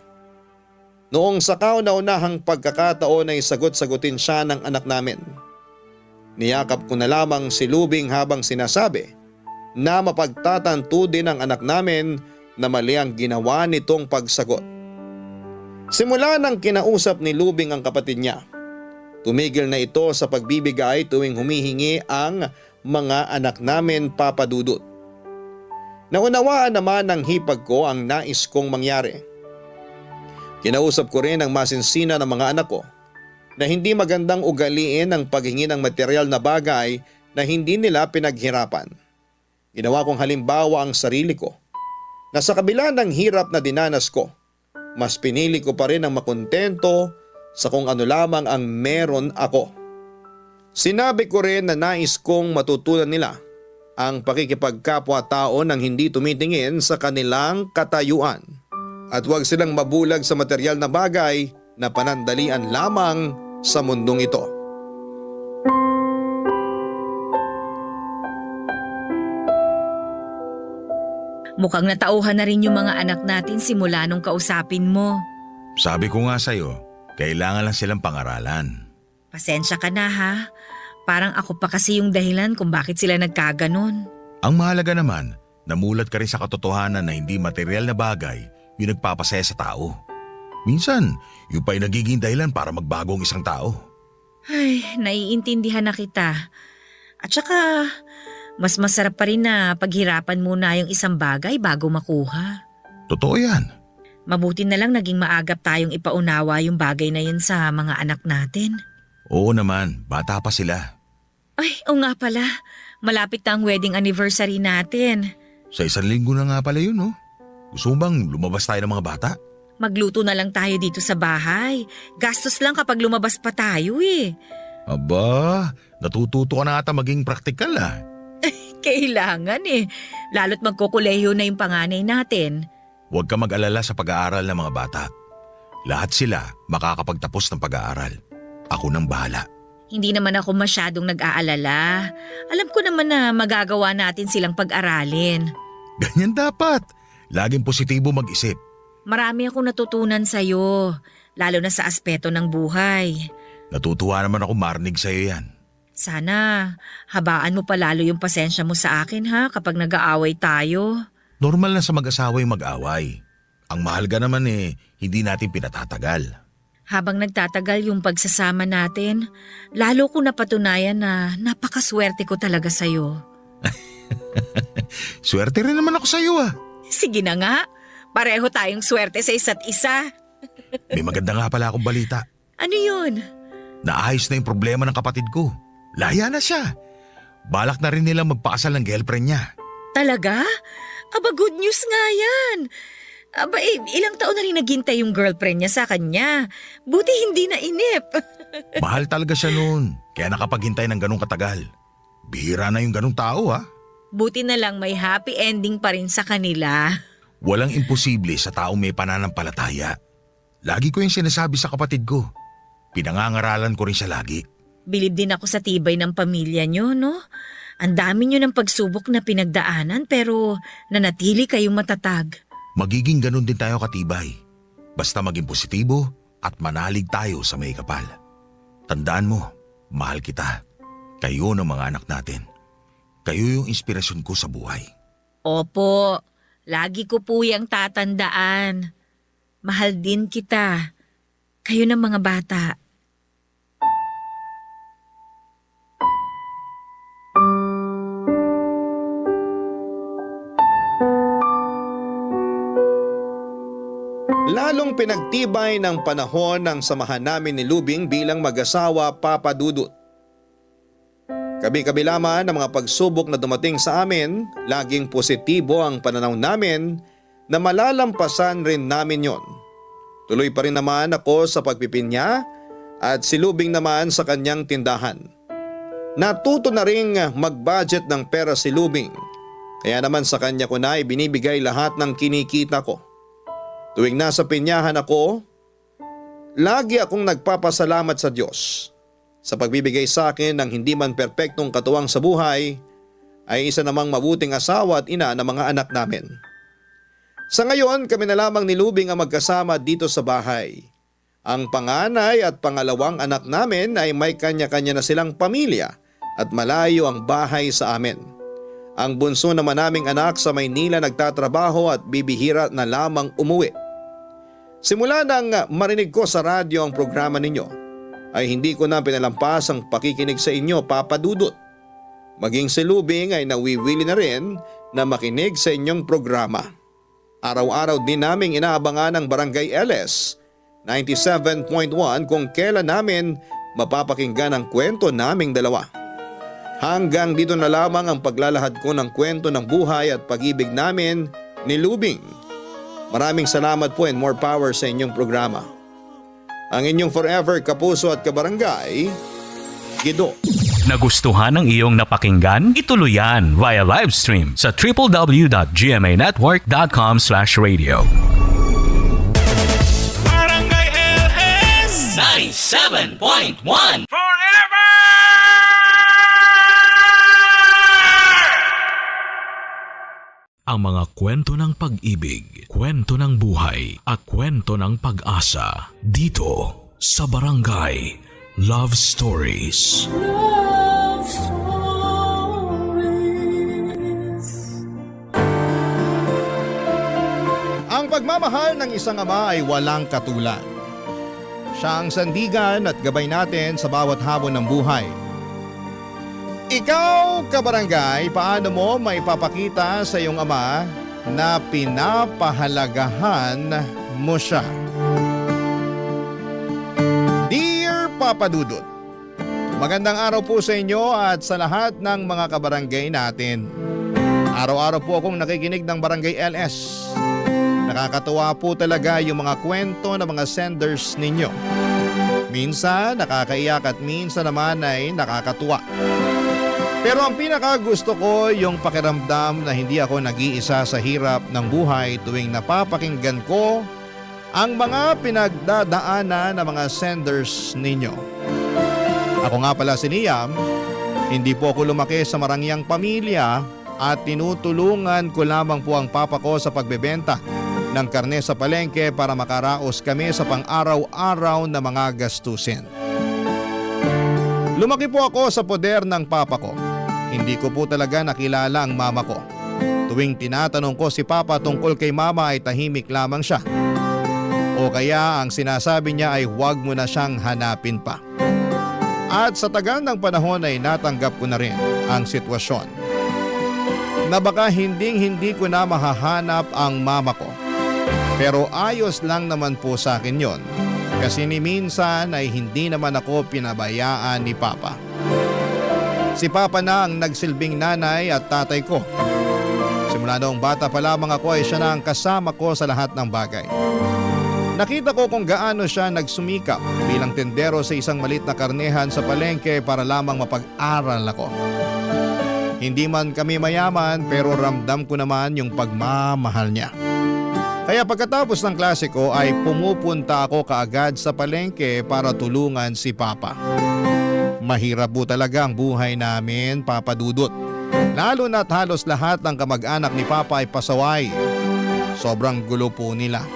Noong sa kauna-unahang pagkakataon ay sagot-sagutin siya ng anak namin. Niyakap ko na lamang si Lubing habang sinasabi na mapagtatanto din ang anak namin na mali ang ginawa nitong pagsagot. Simula nang kinausap ni Lubing ang kapatid niya, tumigil na ito sa pagbibigay tuwing humihingi ang mga anak namin, Papa Dudut. Naunawaan naman ng hipag ko ang nais kong mangyari. Kinausap ko rin ang masinsina ng mga anak ko na hindi magandang ugaliin ang paghingi ng material na bagay na hindi nila pinaghirapan. Ginawa kong halimbawa ang sarili ko na sa kabila ng hirap na dinanas ko, mas pinili ko pa rin ang makontento sa kung ano lamang ang meron ako. Sinabi ko rin na nais kong matutunan nila ang pakikipagkapwa-tao nang hindi tumitingin sa kanilang katayuan at huwag silang mabulag sa material na bagay na panandalian lamang sa mundong ito. Mukhang natauhan na rin yung mga anak natin simula nung kausapin mo. Sabi ko nga sa'yo, kailangan lang silang pangaralan. Pasensya ka na ha. Parang ako pa kasi yung dahilan kung bakit sila nagkaganon. Ang mahalaga naman, namulat ka rin sa katotohanan na hindi material na bagay yung nagpapasaya sa tao. Minsan, yung pa'y nagiging dahilan para magbago ang isang tao. Ay, naiintindihan na kita. At saka, mas masarap pa rin na paghirapan muna yung isang bagay bago makuha. Totoo yan. Mabuti na lang naging maagap tayong ipaunawa yung bagay na yun sa mga anak natin. Oo naman, bata pa sila. Ay, oo nga pala. Malapit na ang wedding anniversary natin. Sa 1 linggo na nga pala yun, no? Gusto mo bang lumabas tayo ng mga bata? Magluto na lang tayo dito sa bahay. Gastos lang kapag lumabas pa tayo eh. Aba, natututo ka na ata maging praktikal ah. Kailangan eh. Lalo't magkukuleyo na yung panganay natin. Huwag ka mag-alala sa pag-aaral ng mga bata. Lahat sila makakapagtapos ng pag-aaral. Ako nang bahala. Hindi naman ako masyadong nag-aalala. Alam ko naman na magagawa natin silang pag-aralin. Ganyan dapat. Laging positibo mag-isip. Marami akong natutunan sa'yo, lalo na sa aspeto ng buhay. Natutuwa naman ako marinig sa'yo yan. Sana, habaan mo pa lalo yung pasensya mo sa akin ha kapag nag-aaway tayo. Normal na sa mag-asawa yung mag-away. Ang mahalaga naman hindi natin pinatatagal. Habang nagtatagal yung pagsasama natin, lalo ko napatunayan na napakaswerte ko talaga sa'yo. Swerte rin naman ako sa'yo ah. Sige na nga, pareho tayong swerte sa isa't isa. May maganda nga pala akong balita. Ano yun? Naayos na yung problema ng kapatid ko. Laya na siya. Balak na rin nilang magpakasal ng girlfriend niya. Talaga? Aba, good news nga yan. Aba, ilang taon na rin naghintay yung girlfriend niya sa kanya. Buti hindi na inip. Mahal talaga siya noon, kaya nakapaghintay ng ganong katagal. Bihira na yung ganong tao ha. Buti na lang may happy ending pa rin sa kanila. Walang imposible sa taong may pananampalataya. Lagi ko yung sinasabi sa kapatid ko. Pinangangaralan ko rin siya lagi. Bilib din ako sa tibay ng pamilya niyo, no? Ang dami niyo ng pagsubok na pinagdaanan pero nanatili kayong matatag. Magiging ganun din tayo katibay. Basta maging positibo at manalig tayo sa may kapal. Tandaan mo, mahal kita. Kayo ng mga anak natin. Kayo yung inspirasyon ko sa buhay. Opo, lagi ko po yung tatandaan. Mahal din kita. Kayo ng mga bata. Lalong pinagtibay ng panahon ng samahan namin ni Lubing bilang mag-asawa, Papa Dudut. Kabi-kabila man ng mga pagsubok na dumating sa amin, laging positibo ang pananaw namin na malalampasan rin namin yon. Tuloy pa rin naman ako sa pagpipinya at si Lubing naman sa kanyang tindahan. Natuto na ring mag-budget ng pera si Lubing, kaya naman sa kanya ko na ibinibigay lahat ng kinikita ko. Tuwing nasa pinyahan ako, lagi akong nagpapasalamat sa Diyos sa pagbibigay sa akin ng hindi man perpektong katuwang sa buhay ay isa namang mabuting asawa at ina ng mga anak namin. Sa ngayon, kami na lamang ni Lubing ang magkasama dito sa bahay. Ang panganay at pangalawang anak namin ay may kanya-kanya na silang pamilya at malayo ang bahay sa amin. Ang bunso naman naming anak sa Maynila nagtatrabaho at bibihira na lamang umuwi. Simula nang marinig ko sa radyo ang programa ninyo, ay hindi ko na pinalampas ang pakikinig sa inyo, Papa Dudut. Maging si Lubing ay nawiwili na rin na makinig sa inyong programa. Araw-araw din naming inaabangan ang Barangay LS 97.1 kung kailan namin mapapakinggan ang kwento naming dalawa. Hanggang dito na lamang ang paglalahad ko ng kwento ng buhay at pag-ibig namin ni Lubing. Maraming salamat po and more power sa inyong programa. Ang inyong forever kapuso at kabarangay, Gido. Nagustuhan ng iyong napakinggan? Ituloy yan via live stream sa www.gmanetwork.com/radio. Barangay LS 97.1 Forever! Ang mga kwento ng pag-ibig, kwento ng buhay at kwento ng pag-asa dito sa Barangay Love Stories. Love Stories. Ang pagmamahal ng isang ama ay walang katulad. Siya ang sandigan at gabay natin sa bawat hamon ng buhay. Ikaw, kabarangay, paano mo maipapakita sa iyong ama na pinapahalagahan mo siya? Dear Papa Dudut, magandang araw po sa inyo at sa lahat ng mga kabarangay natin. Araw-araw po akong nakikinig ng Barangay LS. Nakakatuwa po talaga yung mga kwento ng mga senders ninyo. Minsan nakakaiyak at minsan naman ay nakakatuwa. Pero ang pinakagusto ko yung pakiramdam na hindi ako nag-iisa sa hirap ng buhay tuwing napapakinggan ko ang mga pinagdadaanan ng mga senders ninyo. Ako nga pala si Liam, hindi po ako lumaki sa marangyang pamilya at tinutulungan ko lamang po ang papa ko sa pagbebenta ng karne sa palengke para makaraos kami sa pang-araw-araw na mga gastusin. Lumaki po ako sa poder ng papa ko. Hindi ko po talaga nakilala ang mama ko. Tuwing tinatanong ko si papa tungkol kay mama ay tahimik lamang siya. O kaya ang sinasabi niya ay huwag mo na siyang hanapin pa. At sa tagal ng panahon ay natanggap ko na rin ang sitwasyon na baka hindi ko na mahahanap ang mama ko. Pero ayos lang naman po sa akin yon. Kasi ni minsan ay hindi naman ako pinabayaan ni Papa. Si Papa na ang nagsilbing nanay at tatay ko. Simula noong bata pa lamang ako ay siya na ang kasama ko sa lahat ng bagay. Nakita ko kung gaano siya nagsumikap bilang tendero sa isang malit na karnehan sa palengke para lamang mapag-aral ako. Hindi man kami mayaman pero ramdam ko naman yung pagmamahal niya. Kaya pagkatapos ng klase ko ay pumupunta ako kaagad sa palengke para tulungan si Papa. Mahirap po talaga ang buhay namin, Papa Dudut. Lalo na't halos lahat ng kamag-anak ni Papa ay pasaway. Sobrang gulo po nila.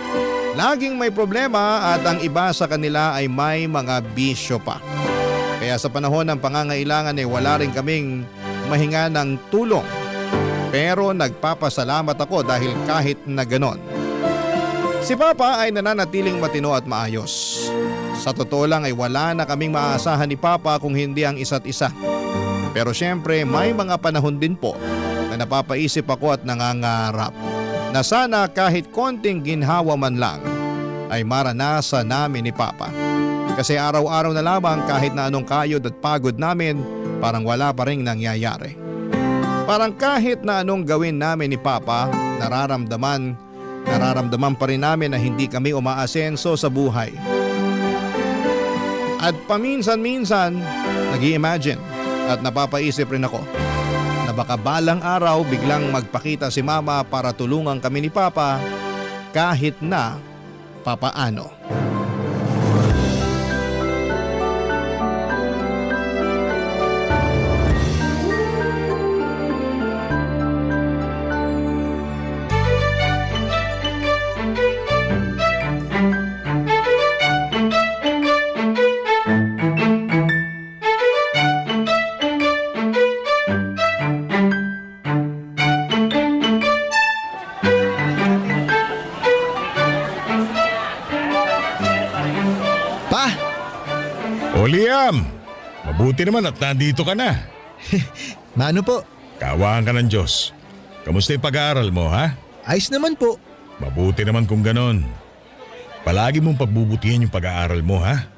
Laging may problema at ang iba sa kanila ay may mga bisyo pa. Kaya sa panahon ng pangangailangan ay wala rin kaming mahinga ng tulong. Pero nagpapasalamat ako dahil kahit na ganon, si Papa ay nananatiling matino at maayos. Sa totoo lang ay wala na kaming maaasahan ni Papa kung hindi ang isa't isa. Pero syempre may mga panahon din po na napapaisip ako at nangangarap na sana kahit konting ginhawa man lang ay maranasan namin ni Papa. Kasi araw-araw na lamang kahit na anong kayod at pagod namin parang wala pa ring nangyayari. Parang kahit na anong gawin namin ni Papa nararamdaman pa rin namin na hindi kami umaasenso sa buhay. At paminsan-minsan, nag-i-imagine at napapaisip rin ako na baka balang araw biglang magpakita si Mama para tulungan kami ni Papa kahit na papaano. O Liam, mabuti naman at nandito ka na. Mano po? Kaawaan ka ng Diyos. Kamusta yung pag-aaral mo, ha? Ayos naman po. Mabuti naman kung ganon. Palagi mong pagbubutihan yung pag-aaral mo, ha?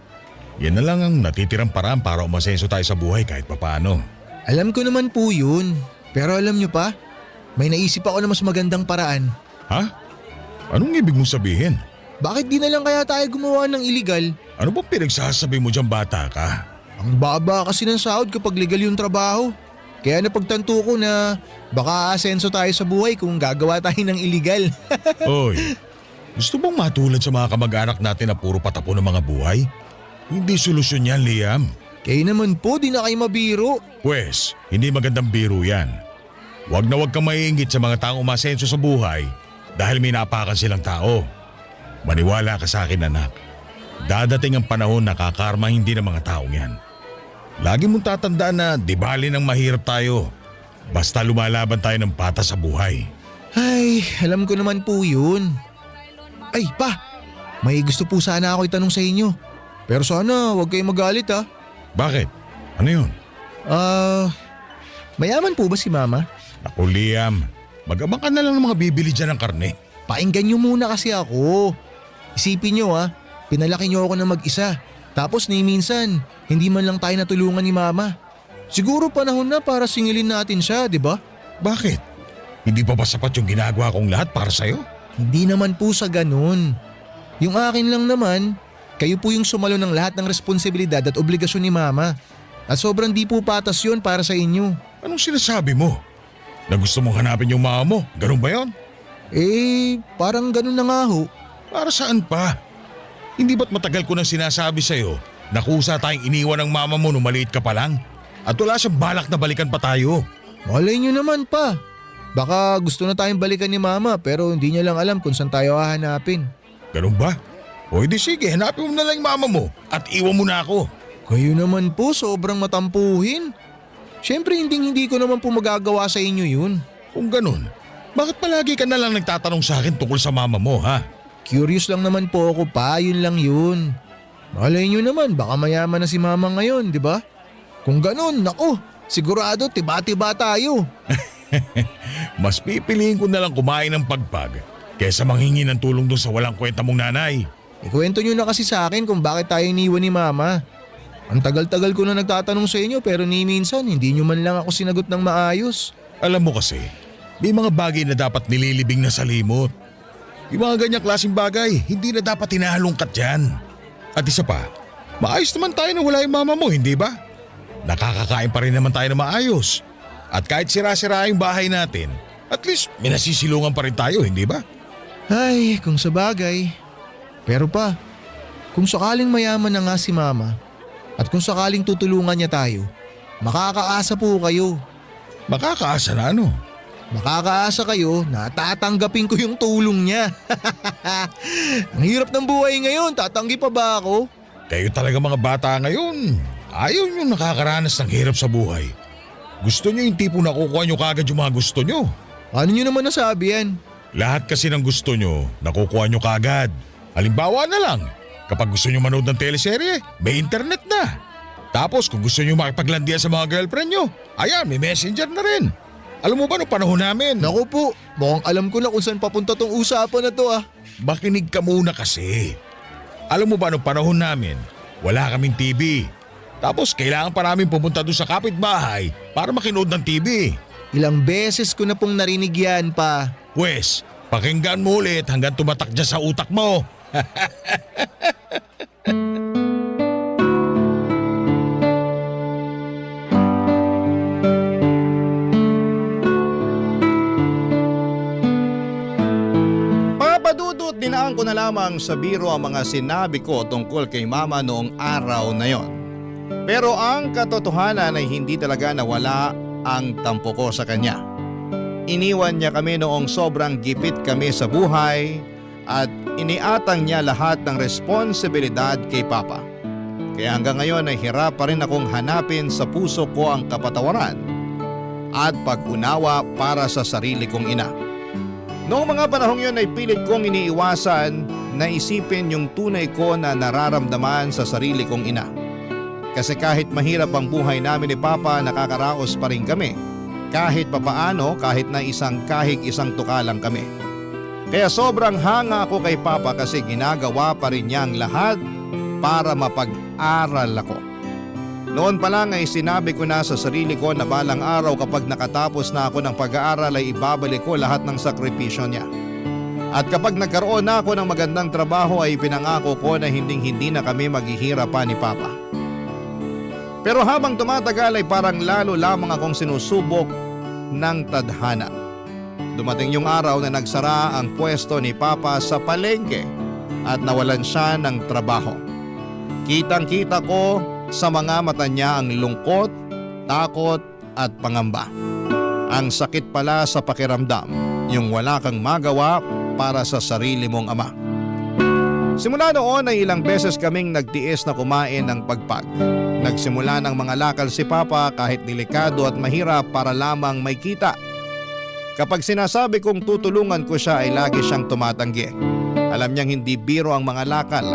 Yan na lang ang natitirang paraan para umasenso tayo sa buhay kahit papaano. Alam ko naman po yun. Pero alam nyo pa, may naisip ako na mas magandang paraan. Ha? Anong ibig mong sabihin? Bakit di na lang kaya tayo gumawa ng illegal? Ano bang pinagsasabi mo dyan, bata ka? Ang baba kasi ng sahod kapag legal yung trabaho. Kaya napagtanto ko na baka asenso tayo sa buhay kung gagawa tayo ng illegal. Oy, gusto bang matulad sa mga kamag-anak natin na puro patapon ng mga buhay? Hindi solusyon yan, Liam. Kaya naman po, di na kayo mabiro. Pwes, hindi magandang biro yan. Huwag na huwag kang maiinggit sa mga taong umasenso sa buhay dahil may napakan silang tao. Maniwala ka sa akin, anak. Dadating ang panahon na kakarma hindi ng mga taong yan. Lagi mong tatandaan na di bali nang mahirap tayo. Basta lumalaban tayo ng patas sa buhay. Ay, alam ko naman po yun. Ay, pa! May gusto po sana ako itanong sa inyo. Pero sana huwag kayong magalit ha. Bakit? Ano yun? Mayaman po ba si Mama? Ako, Liam. Mag-abang ka na lang ng mga bibili dyan ng karne. Painggan nyo muna kasi ako. Isipin nyo ha, pinalaki nyo ako na mag-isa. Tapos ni minsan, hindi man lang tayo natulungan ni Mama. Siguro panahon na para singilin natin siya, di ba? Bakit? Hindi pa ba sapat yung ginagawa kong lahat para sa'yo? Hindi naman po sa ganun. Yung akin lang naman, kayo po yung sumalo ng lahat ng responsibilidad at obligasyon ni Mama. At sobrang di po patas yun para sa inyo. Anong sinasabi mo? Na gusto mong hanapin yung mama mo? Ganun ba yon? Parang ganun na nga ho. Para saan pa? Hindi ba't matagal ko nang sinasabi sa'yo na kusa tayong iniwan ng mama mo nung maliit ka pa lang? At wala siyang balak na balikan pa tayo. Malay nyo naman pa. Baka gusto na tayong balikan ni Mama pero hindi niya lang alam kung saan tayo hahanapin. Ganun ba? O hindi sige, hanapin mo na lang yung mama mo at iwan mo na ako. Kayo naman po sobrang matampuhin. Siyempre hindi ko naman po magagawa sa inyo yun. Kung ganun, bakit palagi ka na lang nagtatanong sa akin tungkol sa mama mo, ha? Curious lang naman po ako pa, yun lang yun. Malay nyo naman, baka mayaman na si Mama ngayon, di ba? Kung ganun, naku, sigurado tiba-tiba tayo. Mas pipiliin ko na lang kumain ng pagpag Kesa manghingi ng tulong doon sa walang kwenta mong nanay. Ikwento nyo na kasi sa akin kung bakit tayo iniwan ni Mama. Ang tagal-tagal ko na nagtatanong sa inyo pero ni minsan hindi nyo man lang ako sinagot ng maayos. Alam mo kasi, may mga bagay na dapat nililibing na sa limot. Yung mga ganyang klaseng bagay, hindi na dapat hinahalungkat yan. At isa pa, maayos naman tayo na wala yung mama mo, hindi ba? Nakakakain pa rin naman tayo na maayos. At kahit sira-sira yung bahay natin, at least may nasisilungan pa rin tayo, hindi ba? Ay, kung sa bagay. Pero pa, kung sakaling mayaman na nga si Mama at kung sakaling tutulungan niya tayo, makakaasa po kayo. Makakaasa na ano? Makakaasa kayo na tatanggapin ko yung tulong niya. Ang hirap ng buhay ngayon, tatanggi pa ba ako? Kayo talaga mga bata ngayon. Ayaw nyo nakakaranas ng hirap sa buhay. Gusto nyo yung tipo nakukuha nyo kagad yung mga gusto nyo. Ano nyo naman nasabi yan? Lahat kasi ng gusto nyo, nakukuha nyo kagad. Halimbawa na lang, kapag gusto nyo manood ng teleserye, may internet na. Tapos kung gusto nyo makipaglandian sa mga girlfriend nyo, ayan, may messenger na rin. Alam mo ba no panahon namin? Naku po, mukhang alam ko na kung saan papunta tong usapan na to ah. Makinig ka muna kasi. Alam mo ba no panahon namin, wala kaming TV. Tapos kailangan pa namin pumunta doon sa kapitbahay para makinood ng TV. Ilang beses ko na pong narinig yan pa. Pwes, pakinggan mo ulit hanggang tumatak dyan sa utak mo. Papadudot dinaan ko na lamang sa biro ang mga sinabi ko tungkol kay Mama noong araw na yon. Pero ang katotohanan ay hindi talaga nawala ang tampo ko sa kanya. Iniwan niya kami noong sobrang gipit kami sa buhay at iniatang niya lahat ng responsibilidad kay Papa. Kaya hanggang ngayon ay hirap pa rin akong hanapin sa puso ko ang kapatawaran at pag-unawa para sa sarili kong ina. Noong mga panahong yun ay pilit kong iniiwasan na isipin yung tunay ko na nararamdaman sa sarili kong ina. Kasi kahit mahirap ang buhay namin ni Papa, nakakaraos pa rin kami. Kahit papaano, kahit na isang kahig isang tuka lang kami. Kaya sobrang hanga ako kay Papa kasi ginagawa pa rin niya ang lahat para mapag-aral ako. Noon pa lang ay sinabi ko na sa sarili ko na balang araw kapag nakatapos na ako ng pag-aaral ay ibabalik ko lahat ng sakripisyo niya. At kapag nagkaroon na ako ng magandang trabaho ay pinangako ko na hinding-hindi na kami maghihirap pa ni Papa. Pero habang tumatagal ay parang lalo lamang akong sinusubok ng tadhana. Dumating yung araw na nagsara ang pwesto ni Papa sa palengke at nawalan siya ng trabaho. Kitang-kita ko sa mga mata niya ang lungkot, takot at pangamba. Ang sakit pala sa pakiramdam, yung wala kang magawa para sa sarili mong ama. Simula noon ay ilang beses kaming nagtiis na kumain ng pagpag. Nagsimula ng mga lakal si Papa kahit delikado at mahirap para lamang may kita. Kapag sinasabi kong tutulungan ko siya ay lagi siyang tumatanggi. Alam niyang hindi biro ang mga lakal.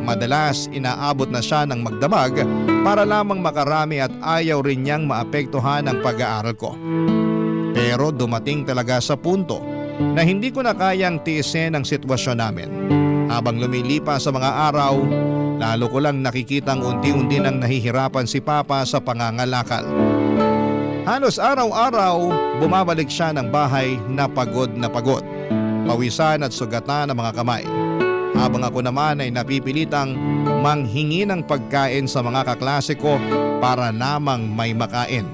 Madalas inaabot na siya ng magdamag para lamang makarami at ayaw rin niyang maapektuhan ang pag-aaral ko. Pero dumating talaga sa punto na hindi ko na kayang tiisin ang sitwasyon namin. Habang lumilipas sa mga araw, lalo ko lang nakikitang unti-unti nang nahihirapan si Papa sa pangangalakal. Halos araw-araw, bumabalik siya ng bahay na pagod, pawisan at sugatan ang mga kamay. Habang ako naman ay napipilitang manghingi ng pagkain sa mga kaklase ko para namang may makain.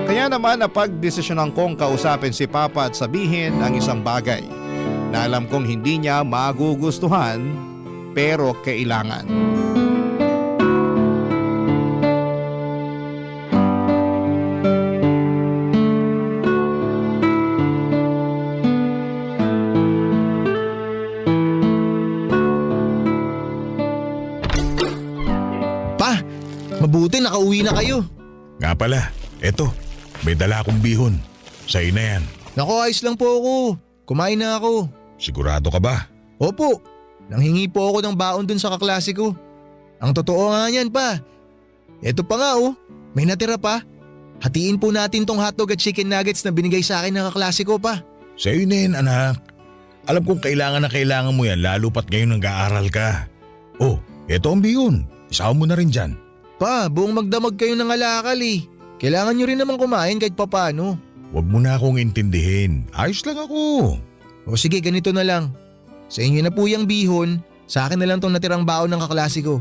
Kaya naman napagdesisyonan kong kausapin si Papa at sabihin ang isang bagay na alam kong hindi niya magugustuhan pero kailangan. Pa, mabuti nakauwi na kayo. Nga pala, eto, may dala akong bihon. Sa'yo na yan. Naku, ayos lang po ako. Kumain na ako. Sigurado ka ba? Opo, nanghingi po ako ng baon dun sa kaklase ko. Ang totoo nga yan pa. Eto pa nga oh, may natira pa. Hatiin po natin tong hotdog at chicken nuggets na binigay sa akin ng kaklase ko pa. Sa'yo na yan, anak. Alam kong kailangan na kailangan mo yan lalo pat ngayon nag-aaral ka. Oh, eto ang bihon. Isama mo na rin dyan. Pa, buong magdamag kayo ng alakal eh. Kailangan nyo rin naman kumain kahit papano. Huwag mo na akong intindihin. Ayos lang ako. O sige, ganito na lang. Sa inyo na po yung bihon, sa akin na lang tong natirang baon ng kaklase ko.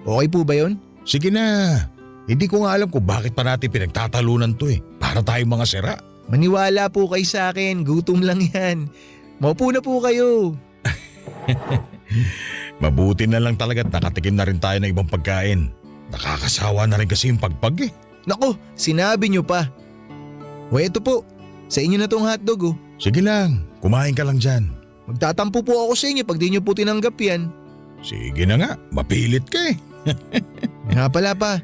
Okay po ba yun? Sige na. Hindi ko nga alam kung bakit pa natin pinagtatalunan to eh. Para tayong mga sira. Maniwala po kayo sa akin, gutom lang yan. Maupo na po kayo. Mabuti na lang talaga at nakatikim na rin tayo ng ibang pagkain. Nakakasawa na rin kasi yung pagpag eh. Nako, sinabi nyo pa. O eto po, sa inyo na tong hotdog oh. Sige lang, kumain ka lang dyan. Magtatampo po ako sa inyo pag di nyo po tinanggap yan. Sige na nga, mapilit ka eh. Nga pala pa,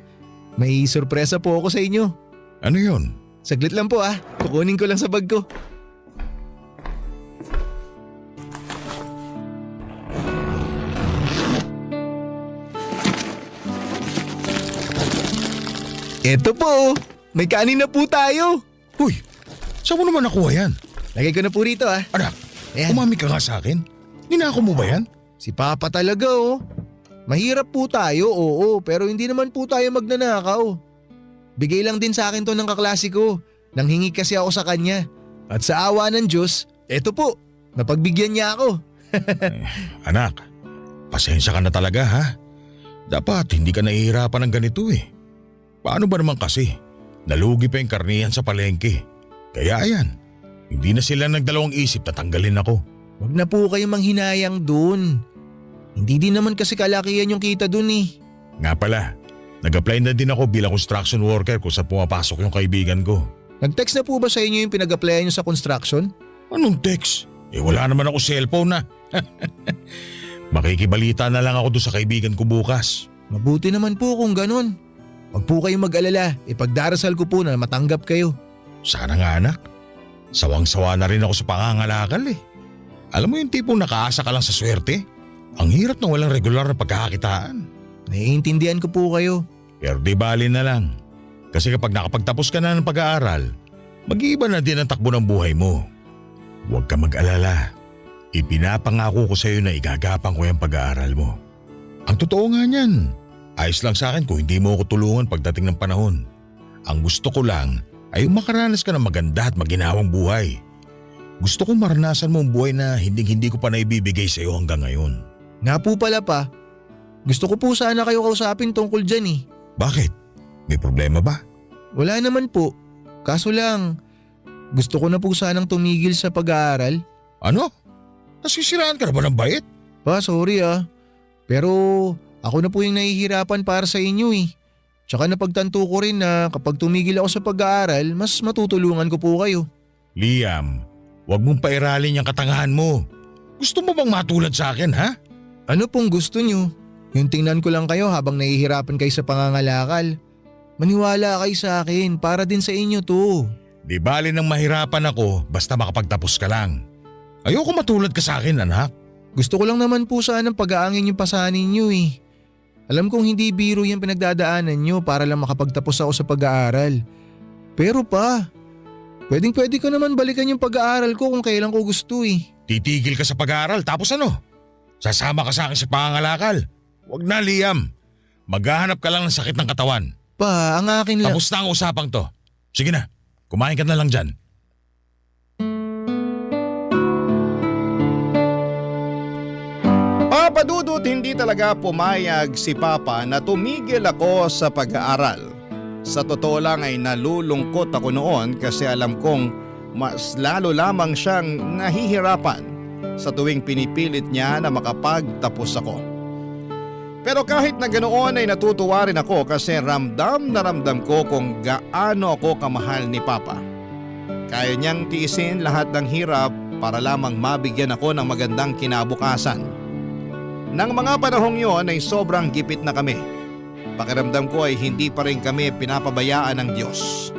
may sorpresa po ako sa inyo. Ano yun? Saglit lang po ah, kukunin ko lang sa bag ko. Eto po oh, may kanin na po tayo. Uy, saan mo naman nakuha yan? Lagay ko na po rito ah. Anak, Ayan. umami ka nga sa akin. Ninako mo ba yan? Si Papa talaga oh. Mahirap po tayo, oo, pero hindi naman po tayo magnanakaw. Bigay lang din sa akin to ng kaklase ko. Nanghingi kasi ako sa kanya. At sa awa ng Diyos, eto po, napagbigyan niya ako. Anak, pasensya ka na talaga ha. Dapat hindi ka nahihirapan ng ganito eh. Paano ba naman kasi? Nalugi pa yung karnihan sa palengke. Kaya ayan, hindi na sila nagdalawang isip na tanggalin ako. Huwag na po kayong manghinayang dun. Hindi din naman kasi kalakihan yung kita dun eh. Nga pala, nag-apply na din ako bilang construction worker kung saan pumapasok yung kaibigan ko. Nag-text na po ba sa inyo yung pinag-applyan nyo sa construction? Anong text? Eh wala naman ako cellphone na. Makikibalita na lang ako doon sa kaibigan ko bukas. Mabuti naman po kung ganun. Huwag po kayong mag-alala, ipagdarasal ko po na matanggap kayo. Sana nga anak. Sawang-sawa na rin ako sa pangangalakal eh. Alam mo yung tipong nakaasa ka lang sa swerte? Ang hirap na walang regular na pagkakakitaan. Naiintindihan ko po kayo. Pero di bali na lang. Kasi kapag nakapagtapos ka na ng pag-aaral, mag-iiba na din ang takbo ng buhay mo. Huwag ka mag-alala. Ipinapangako ko sa iyo na igagapang ko yung pag-aaral mo. Ang totoo nga niyan, ayos lang sa akin kung hindi mo ako tulungan pagdating ng panahon. Ang gusto ko lang ay makaranas ka ng maganda at maginhawang buhay. Gusto kong maranasan mo ang buhay na hindi ko pa naibibigay sa iyo hanggang ngayon. Nga po pala pa, gusto ko po sana kayo kausapin tungkol dyan eh. Bakit? May problema ba? Wala naman po. Kaso lang, gusto ko na po sanang tumigil sa pag-aaral. Ano? Nasisiraan ka na ba ng bait? Pa, sorry ah. Pero ako na po yung nahihirapan para sa inyo eh. Tsaka napagtanto ko rin na kapag tumigil ako sa pag-aaral, mas matutulungan ko po kayo. Liam, huwag mong pairalin yung katangahan mo. Gusto mo bang matulad sa akin ha? Ano pong gusto nyo? Yung tingnan ko lang kayo habang nahihirapan kayo sa pangangalakal. Maniwala kayo sa akin, para din sa inyo to. Di bali nang mahirapan ako basta makapagtapos ka lang. Ayoko matulad ka sa akin anak. Gusto ko lang naman po sanang pag-aangin yung pasanin nyo eh. Alam kong hindi biro yung pinagdadaanan nyo para lang makapagtapos ako sa pag-aaral. Pero pa, pwede ko naman balikan yung pag-aaral ko kung kailan ko gusto eh. Titigil ka sa pag-aaral tapos ano? Sasama ka sa akin sa pangangalakal. Huwag na Liam. Maghahanap ka lang ng sakit ng katawan. Pa, ang akin lang… Tapos na ang usapang to. Sige na, kumain ka na lang dyan. Papadudot hindi talaga pumayag si Papa na tumigil ako sa pag-aaral. Sa totoo lang ay nalulungkot ako noon kasi alam kong mas lalo lamang siyang nahihirapan sa tuwing pinipilit niya na makapagtapos ako. Pero kahit na ganoon ay natutuwa rin ako kasi ramdam na ramdam ko kung gaano ako kamahal ni Papa. Kaya niyang tiisin lahat ng hirap para lamang mabigyan ako ng magandang kinabukasan. Nang mga panahong yon ay sobrang gipit na kami. Pakiramdam ko ay hindi pa rin kami pinapabayaan ng Diyos.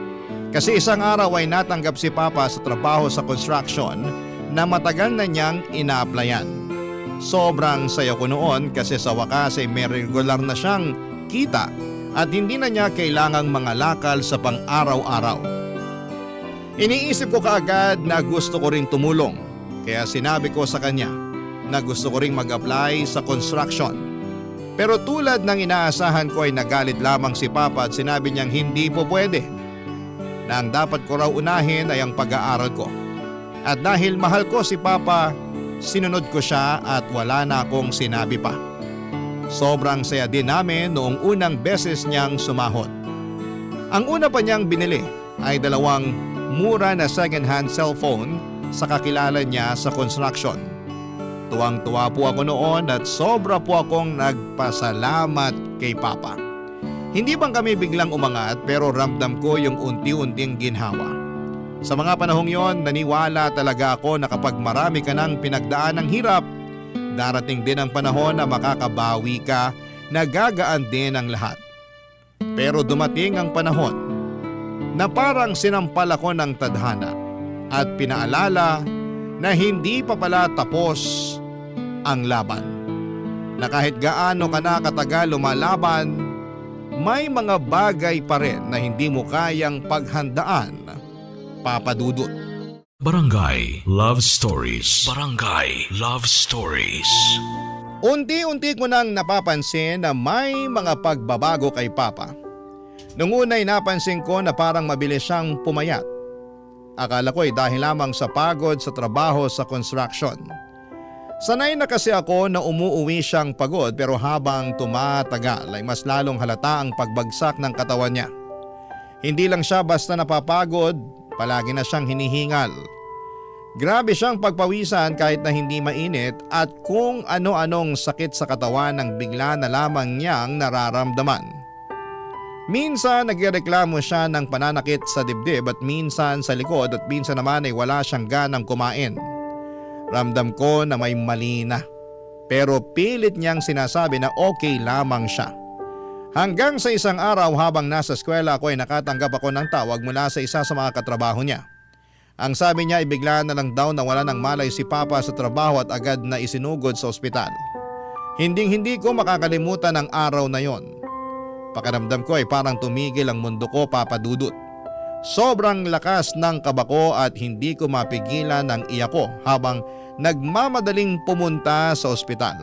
Kasi isang araw ay natanggap si Papa sa trabaho sa construction na matagal na niyang ina-applyan. Sobrang saya ko noon kasi sa wakas ay may regular na siyang kita at hindi na niya kailangang mangalakal sa pang-araw-araw. Iniisip ko kaagad na gusto ko ring tumulong. Kaya sinabi ko sa kanya na gusto ko ring mag-apply sa construction. Pero tulad ng inaasahan ko ay nagalit lamang si Papa at sinabi niyang hindi po pwede. Na ang dapat ko raw unahin ay ang pag-aaral ko. At dahil mahal ko si Papa, sinunod ko siya at wala na akong sinabi pa. Sobrang saya din namin noong unang beses niyang sumahod. Ang una pa niyang binili ay 2 mura na second-hand cellphone sa kakilala niya sa construction. Tuwang-tuwa po ako noon at sobra po akong nagpasalamat kay Papa. Hindi bang kami biglang umangat pero ramdam ko yung unti-unting ginhawa. Sa mga panahong yon, naniwala talaga ako na kapag marami ka ng pinagdaan ng hirap, darating din ang panahon na makakabawi ka, nagagaan din ang lahat. Pero dumating ang panahon na parang sinampal ako ng tadhana at pinaalala na hindi pa pala tapos ang laban. Na kahit gaano ka na katagal lumalaban, may mga bagay pa rin na hindi mo kayang paghandaan, Papa Dudut. Barangay Love Stories. Barangay Love Stories. Unti-unti ko nang napapansin na may mga pagbabago kay Papa. Nung una'y napansin ko na parang mabilis siyang pumayat. Akala ko ay dahil lamang sa pagod sa trabaho sa construction. Sanay na kasi ako na umuuwi siyang pagod pero habang tumatagal ay mas lalong halata ang pagbagsak ng katawan niya. Hindi lang siya basta napapagod, palagi na siyang hinihingal. Grabe siyang pagpawisan kahit na hindi mainit at kung ano-anong sakit sa katawan ang bigla na lamang niyang nararamdaman. Minsan nagreklamo siya ng pananakit sa dibdib at minsan sa likod at minsan naman ay wala siyang ganang kumain. Ramdam ko na may mali na. Pero pilit niyang sinasabi na okay lamang siya. Hanggang sa isang araw habang nasa eskwela ako ay nakatanggap ako ng tawag mula sa isa sa mga katrabaho niya. Ang sabi niya ay bigla na lang daw nawala ng malay si Papa sa trabaho at agad na isinugod sa ospital. Hinding-hindi ko makakalimutan ang araw na yon. Pakiramdam ko ay parang tumigil ang mundo ko, Papa Dudut. Sobrang lakas ng kaba ko at hindi ko mapigilan ang iyak ko habang nagmamadaling pumunta sa ospital.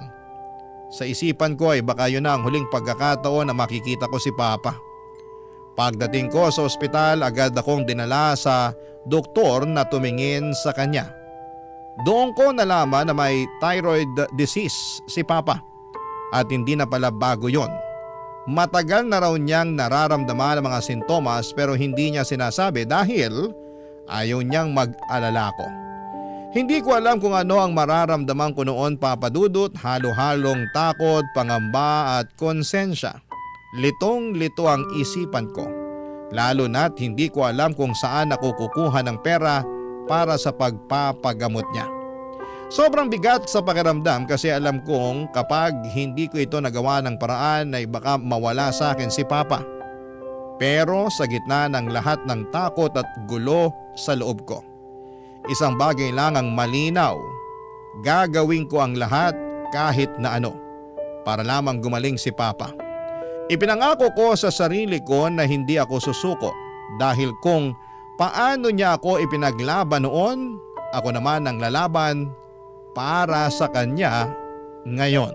Sa isipan ko ay baka yun na ang huling pagkakataon na makikita ko si Papa. Pagdating ko sa ospital, agad akong dinala sa doktor na tumingin sa kanya. Doon ko nalaman na may thyroid disease si Papa at hindi na pala bago yon. Matagal na raw niyang nararamdaman ang mga sintomas pero hindi niya sinasabi dahil ayaw niyang mag-alala ko. Hindi ko alam kung ano ang mararamdaman ko noon, Papa Dudut, halo-halong takot, pangamba at konsensya. Litong-lito ang isipan ko, lalo na't hindi ko alam kung saan ako kukuha ng pera para sa pagpapagamot niya. Sobrang bigat sa pakiramdam kasi alam kong kapag hindi ko ito nagawa ng paraan ay baka mawala sa akin si Papa. Pero sa gitna ng lahat ng takot at gulo sa loob ko, isang bagay lang ang malinaw. Gagawin ko ang lahat kahit na ano para lamang gumaling si Papa. Ipinangako ko sa sarili ko na hindi ako susuko dahil kung paano niya ako ipinaglaban noon, ako naman ang lalaban para sa kanya ngayon.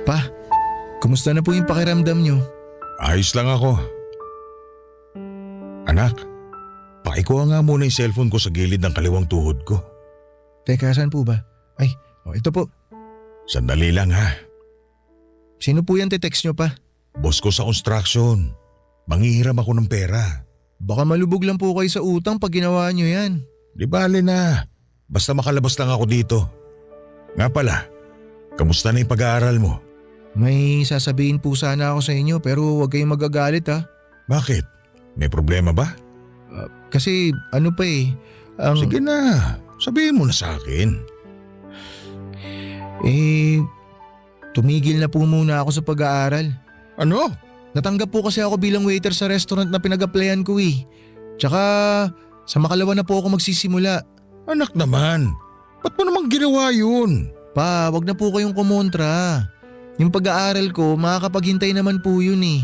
Pa, kumusta na po yung pakiramdam niyo? Ayos lang ako. Anak, pakikuha nga muna yung cellphone ko sa gilid ng kaliwang tuhod ko. Teka, saan po ba? Ay, ito po. Sandali lang ha. Sino po yan te-text nyo pa? Boss ko sa construction. Manghihiram ako ng pera. Baka malubog lang po kayo sa utang pag ginawa nyo yan. Di bale na. Basta makalabas lang ako dito. Nga pala, kamusta na yung pag-aaral mo? May sasabihin po sana ako sa inyo pero huwag kayong magagalit ha. Bakit? May problema ba? Kasi ano pa Sige na, sabihin mo na sa akin. Tumigil na po muna ako sa pag-aaral. Ano? Natanggap po kasi ako bilang waiter sa restaurant na pinag-applyan ko . Tsaka Sa Makalawa na po ako magsisimula. Anak naman, ba't mo namang ginawa yun? Pa, wag na po kayong kumontra. Yung pag-aaral ko, makakapaghintay naman po yun eh.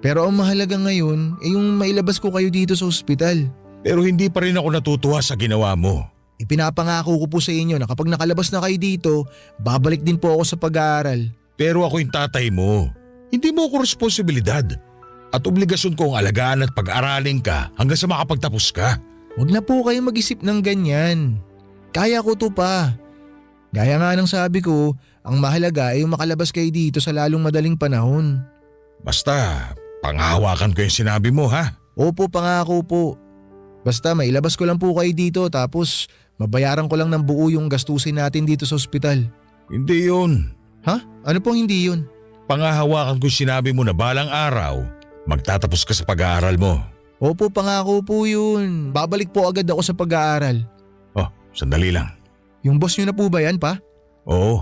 Pero ang mahalaga ngayon ay yung mailabas ko kayo dito sa ospital. Pero hindi pa rin ako natutuwa sa ginawa mo. Ipinapangako ko po sa inyo na kapag nakalabas na kayo dito, babalik din po ako sa pag-aaral. Pero ako yung tatay mo. Hindi mo ako responsibilidad. At obligasyon kong alagaan at pag-aralin ka hanggang sa makapagtapos ka. Huwag na po kayo mag-isip ng ganyan. Kaya ko to pa. Gaya nga ng sabi ko, ang mahalaga ay yung makalabas kayo dito sa lalong madaling panahon. Basta, panghawakan ko yung sinabi mo ha. Opo, pangako po. Basta mailabas ko lang po kayo dito tapos mabayaran ko lang ng buo yung gastusin natin dito sa ospital. Hindi yun. Ha? Ano pong hindi yun? Panghahawakan ko yung sinabi mo na balang araw, magtatapos ka sa pag-aaral mo. Opo, pangako po yun. Babalik po agad ako sa pag-aaral. Oh, sandali lang. Yung boss nyo na po ba yan, pa? Oo.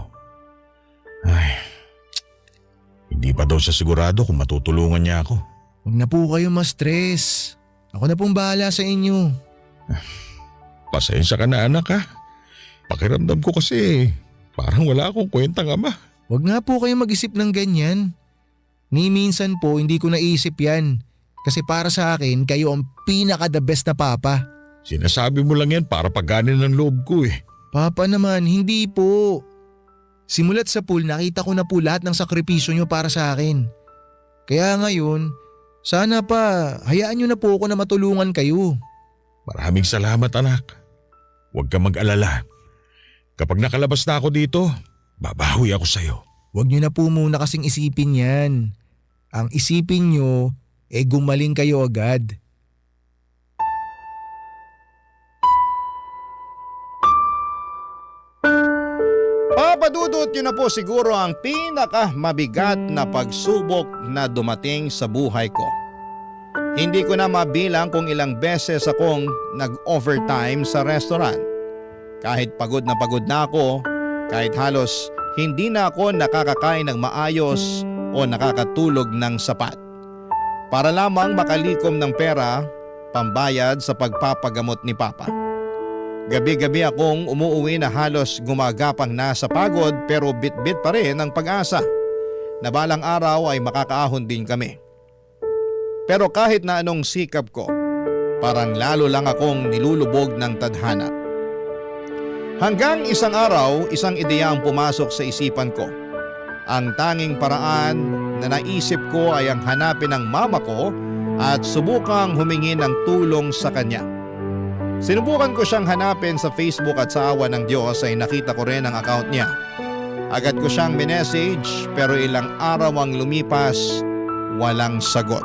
Ay, hindi pa daw siya sigurado kung matutulungan niya ako. Huwag na po kayo ma-stress. Ako na pong bahala sa inyo. Pasensya ka na anak ha. Pakiramdam ko kasi parang wala akong kwentang ama. Huwag nga po kayo mag-isip ng ganyan. Ni minsan po hindi ko naisip yan. Kasi para sa akin, kayo ang pinaka-the best na papa. Sinasabi mo lang yan para pagganin ng loob ko eh. Papa naman, hindi po. Simulat sa pool, nakita ko na po lahat ng sakripisyo nyo para sa akin. Kaya ngayon, sana pa, hayaan nyo na po ako na matulungan kayo. Maraming salamat anak. Huwag ka mag-alala. Kapag nakalabas na ako dito, babawi ako sa'yo. Huwag nyo na po muna kasing isipin yan. Ang isipin nyo, gumaling kayo agad. Papadudot yun na po siguro ang pinakamabigat na pagsubok na dumating sa buhay ko. Hindi ko na mabilang kung ilang beses akong nag-overtime sa restaurant. Kahit pagod na ako, kahit halos hindi na ako nakakakain ng maayos o nakakatulog ng sapat. Para lamang makalikom ng pera, pambayad sa pagpapagamot ni Papa. Gabi-gabi akong umuuwi na halos gumagapang na sa pagod pero bit-bit pa rin ang pag-asa na balang araw ay makakaahon din kami. Pero kahit na anong sikap ko, parang lalo lang akong nilulubog ng tadhana. Hanggang isang araw, isang ideya ang pumasok sa isipan ko. Ang tanging paraan na naisip ko ay ang hanapin ng mama ko at subukang humingi ng tulong sa kanya. Sinubukan ko siyang hanapin sa Facebook at sa awa ng Diyos ay nakita ko rin ang account niya. Agad ko siyang minessage pero ilang araw ang lumipas, walang sagot.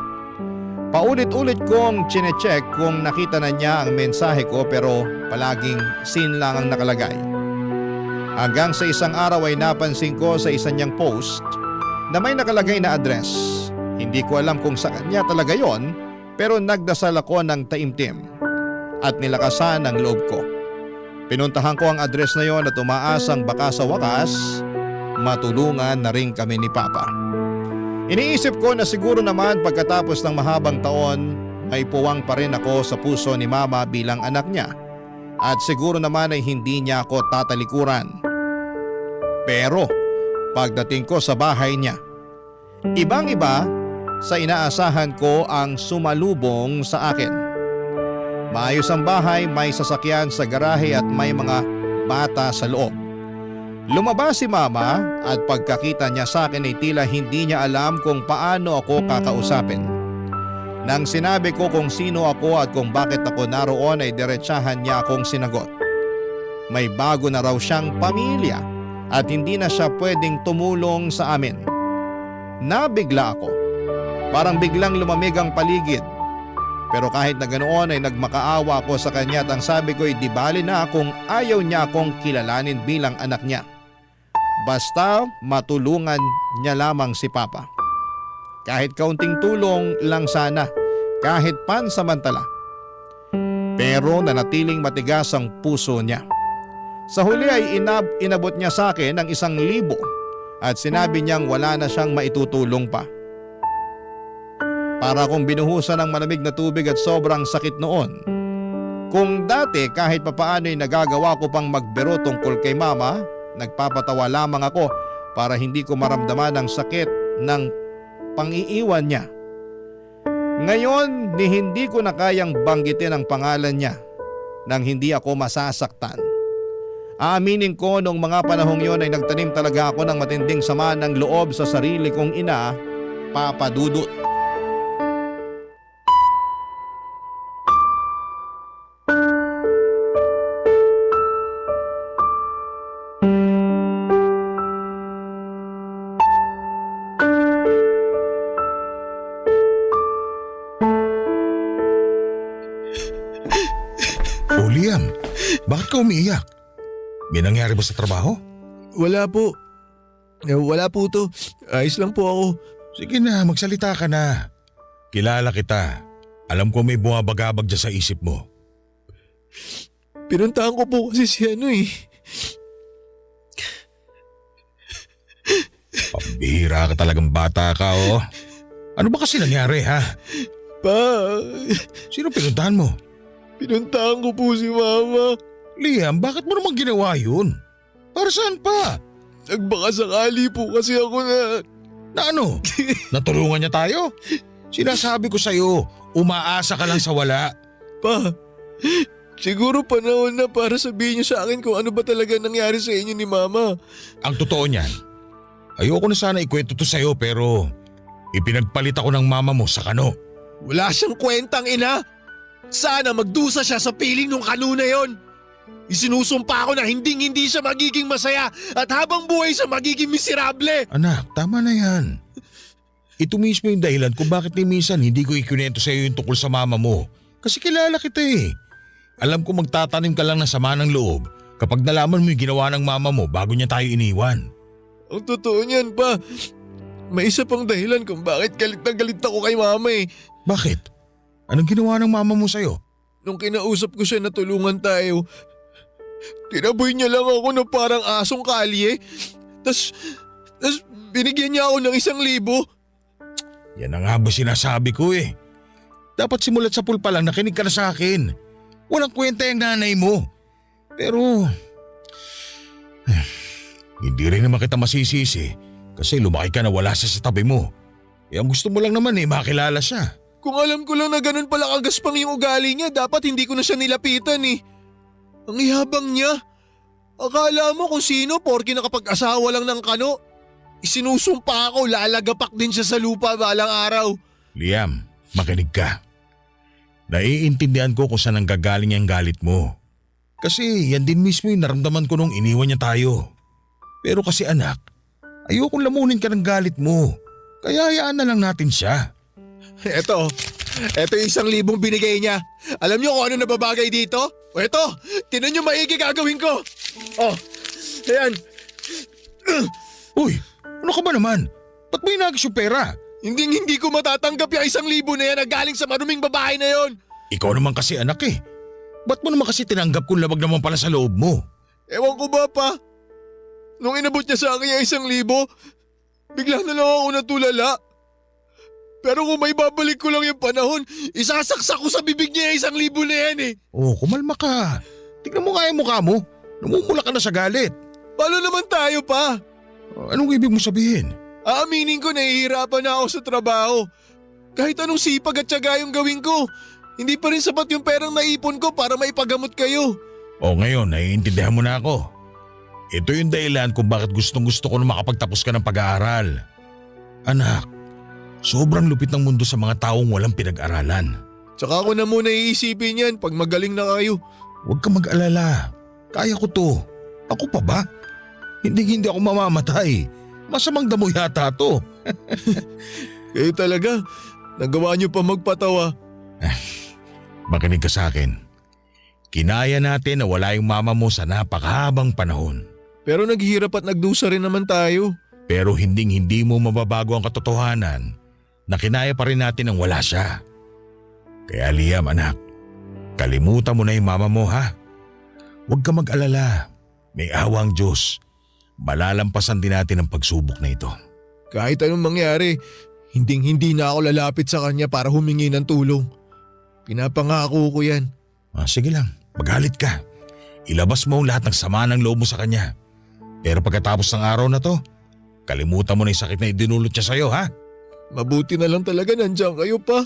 Paulit-ulit kong chinecheck kung nakita na niya ang mensahe ko pero palaging seen lang ang nakalagay. Hanggang sa isang araw ay napansin ko sa isa niyang post na may nakalagay na address. Hindi ko alam kung sa kanya talaga yon pero nagdasal ako ng taimtim at nilakasan ang loob ko. Pinuntahan ko ang address na yon at umaasang baka sa wakas matulungan na rin kami ni Papa. Iniisip ko na siguro naman pagkatapos ng mahabang taon may puwang pa rin ako sa puso ni Mama bilang anak niya at siguro naman ay hindi niya ako tatalikuran. Pero pagdating ko sa bahay niya, ibang-iba sa inaasahan ko ang sumalubong sa akin. Maayos ang bahay, may sasakyan sa garahe at may mga bata sa loob. Lumabas si Mama at pagkakita niya sa akin ay tila hindi niya alam kung paano ako kakausapin. Nang sinabi ko kung sino ako at kung bakit ako naroon ay diretsahan niya akong sinagot. May bago na raw siyang pamilya at hindi na siya pwedeng tumulong sa amin. Nabigla ako. Parang biglang lumamig ang paligid. Pero kahit na ganoon ay nagmakaawa ako sa kanya at ang sabi ko ay di bali na kung ayaw niya akong kilalanin bilang anak niya. Basta matulungan niya lamang si Papa. Kahit kaunting tulong lang sana, kahit pansamantala. Pero nanatiling matigas ang puso niya. Sa huli ay inabot niya sa akin ang 1,000 at sinabi niyang wala na siyang maitutulong pa. Para akong binuhusan ng malamig na tubig at sobrang sakit noon. Kung dati kahit papaano ay nagagawa ko pang magbiro tungkol kay mama, nagpapatawa lamang ako para hindi ko maramdaman ang sakit ng pang-iiwan niya. Ngayon, hindi ko na kayang banggitin ang pangalan niya nang hindi ako masasaktan. Aaminin ko noong mga panahong yon ay nagtanim talaga ako ng matinding sama ng loob sa sarili kong ina, Papa Dudut. Oh, Liam, bakit ka umiiyak? May nangyari ba sa trabaho? Wala po. Wala po to. Ayos lang po ako. Sige na, magsalita ka na. Kilala kita. Alam ko may bumabagabag dyan sa isip mo. Pinuntahan ko po kasi si ano eh. Pambihira ka talagang bata ka, oh. Ano ba kasi nangyari, ha? Pa, Sino pinuntahan mo? pinuntahan ko po si Mama. Liam, bakit mo naman ginawa yun? Para saan pa? Nagbaka sakali po kasi ako na... Na ano? Natulungan niya tayo? Sinasabi ko sa'yo, umaasa ka lang sa wala. Pa, siguro panahon na para sabihin niyo sa akin kung ano ba talaga nangyari sa inyo ni Mama. Ang totoo niyan, ayoko na sana ikwento to sa'yo pero ipinagpalit ako ng mama mo sa kano. Wala siyang kwentang ina. Sana magdusa siya sa piling nung kano na yon. Isinusumpa ko na hindi siya magiging masaya at habang buhay siya magiging miserable. Anak, tama na yan. Ito mismo yung dahilan kung bakit ni minsan hindi ko ikunento sa iyo yung tungkol sa mama mo. Kasi kilala kita eh. Alam ko magtatanim ka lang ng sama ng loob kapag nalaman mo yung ginawa ng mama mo bago niya tayo iniwan. Ang totoo niyan pa, may isa pang dahilan kung bakit galit na galit ako kay Mama eh. Bakit? Anong ginawa ng mama mo sa'yo? Nung kinausap ko siya na tulungan tayo, tinaboy niya lang ako na parang asong kalye. Tas binigyan niya ako ng 1,000. Yan ang nga ba sinasabi ko eh. Dapat simulat sa pool pa lang nakinig ka na sa akin. Walang kwenta yung nanay mo. Pero... hindi rin naman kita masisisi kasi lumaki ka na wala siya sa tabi mo. Eh ang gusto mo lang naman eh makilala siya. Kung alam ko lang na ganun pala kagaspang yung ugali niya, dapat hindi ko na siya nilapitan eh. Ang ihabang niya. Akala mo kung sino porke nakapag-asawa lang ng kano. Isinusumpa ako, lalagapak din siya sa lupa balang araw. Liam, makinig ka. Naiintindihan ko kung saan nanggagaling ang galit mo. Kasi yan din mismo yung naramdaman ko nung iniwan niya tayo. Pero kasi anak, ayokong lamunin ka ng galit mo. Kaya hayaan na lang natin siya. Eto yung 1,000 binigay niya. Alam niyo kung ano nababagay dito? O eto, tinan niyo maigi gagawin ko. Oh, ayan. Uy, ano ka ba naman? Ba't mo inagis yung pera? Hindi ko matatanggap yung 1,000 na yan na galing sa maruming babae na yon. Ikaw naman kasi anak eh. Ba't mo naman kasi tinanggap kung labag naman pala sa loob mo? Ewan ko ba pa? Nung inabot niya sa akin yung 1,000, bigla na lang ako natulala. Pero kung may babalik ko lang yung panahon, isasaksak ko sa bibig niya yung 1,000 na yan eh. Oh, kumalma ka. Tignan mo nga yung mukha mo. Namumula ka na sa galit. Paano naman tayo pa? Anong ibig mo sabihin? Aaminin ko nahihirapan na ako sa trabaho. Kahit anong sipag at tiyaga yung gawin ko, hindi pa rin sapat yung perang naipon ko para maipagamot kayo. O ngayon, naiintindihan mo na ako. Ito yung dahilan kung bakit gustong-gusto ko na makapagtapos ka ng pag-aaral. Anak, sobrang lupit ng mundo sa mga taong walang pinag-aralan. Tsaka ako na muna iisipin yan pag magaling na kayo. Huwag ka mag-alala. Kaya ko to. Ako pa ba? Hindi ako mamamatay. Masamang damo yata to. Kayo talaga, nagawa niyo pa magpatawa. Makinig ka sa akin. Kinaya natin na wala yung mama mo sa napakahabang panahon. Pero naghihirap at nagdusa rin naman tayo. Pero hindi mo mababago ang katotohanan na kinaya pa rin natin ang wala siya. Kaya Liam anak, kalimutan mo na yung mama mo ha. Huwag ka mag-alala. May awang Diyos. Malalampasan din natin ang pagsubok na ito. Kahit anong mangyari, hindi na ako lalapit sa kanya para humingi ng tulong. Pinapangako ko yan. Sige lang, magalit ka. Ilabas mo ang lahat ng sama ng loob mo sa kanya. Pero pagkatapos ng araw na to, kalimutan mo na yung sakit na idinulot niya sa'yo, ha? Mabuti na lang talaga nandiyan kayo pa.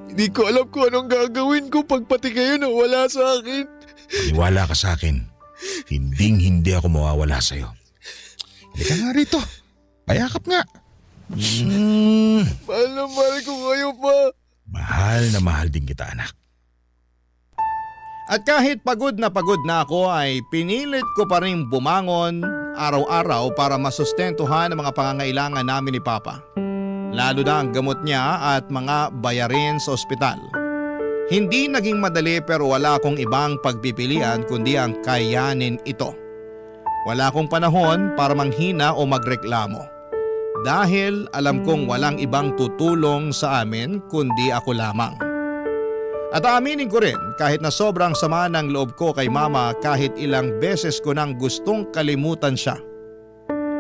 Hindi ko alam kung anong gagawin ko pag pati kayo nawala sa akin. Maniwala ka sa akin. Hindi ako mawawala sa'yo. Halika nga rito. Payakap nga. Mahal na mahal ko kayo pa. Mahal na mahal din kita, anak. At kahit pagod na ako ay pinilit ko pa rin bumangon araw-araw para masustentuhan ang mga pangangailangan namin ni Papa. Lalo na ang gamot niya at mga bayarin sa ospital. Hindi naging madali pero wala akong ibang pagpipilian kundi ang kayanin ito. Wala akong panahon para manghina o magreklamo. Dahil alam kong walang ibang tutulong sa amin kundi ako lamang. At aaminin ko rin kahit na sobrang sama ng loob ko kay Mama kahit ilang beses ko nang gustong kalimutan siya.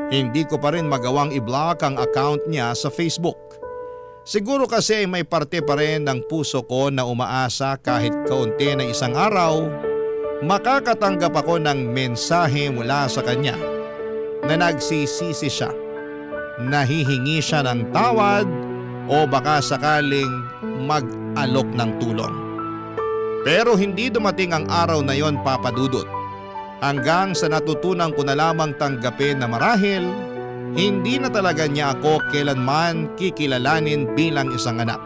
Hindi ko pa rin magawang i-block ang account niya sa Facebook. Siguro kasi may parte pa rin ng puso ko na umaasa kahit kaunti na isang araw, makakatanggap ako ng mensahe mula sa kanya na nagsisisi siya, nahihingi siya ng tawad o baka sakaling mag-alok ng tulong. Pero hindi dumating ang araw na yon, Papa Dudut. Hanggang sa natutunan ko na lamang tanggapin na marahil, hindi na talaga niya ako kailanman kikilalanin bilang isang anak.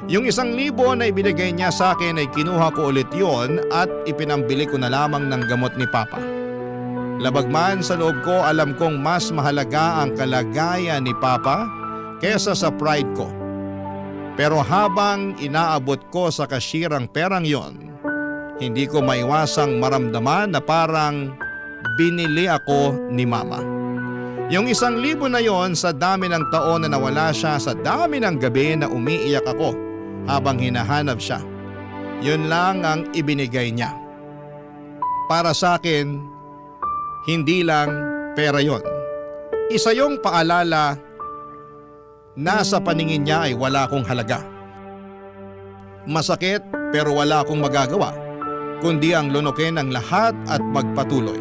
Yung 1,000 na ibinigay niya sa akin ay kinuha ko ulit yon at ipinambili ko na lamang ng gamot ni Papa. Labag man sa loob ko, alam kong mas mahalaga ang kalagayan ni Papa kesa sa pride ko. Pero habang inaabot ko sa kasyirang perang yon, hindi ko maiwasang maramdaman na parang binili ako ni Mama. Yung 1,000 na yon, sa dami ng taon na nawala siya, sa dami ng gabi na umiiyak ako habang hinahanap siya, yun lang ang ibinigay niya. Para sa akin, hindi lang pera yon. Isa yung paalala na sa paningin niya ay wala akong halaga. Masakit pero wala akong magagawa, kundi ang lunukin ang lahat at magpatuloy.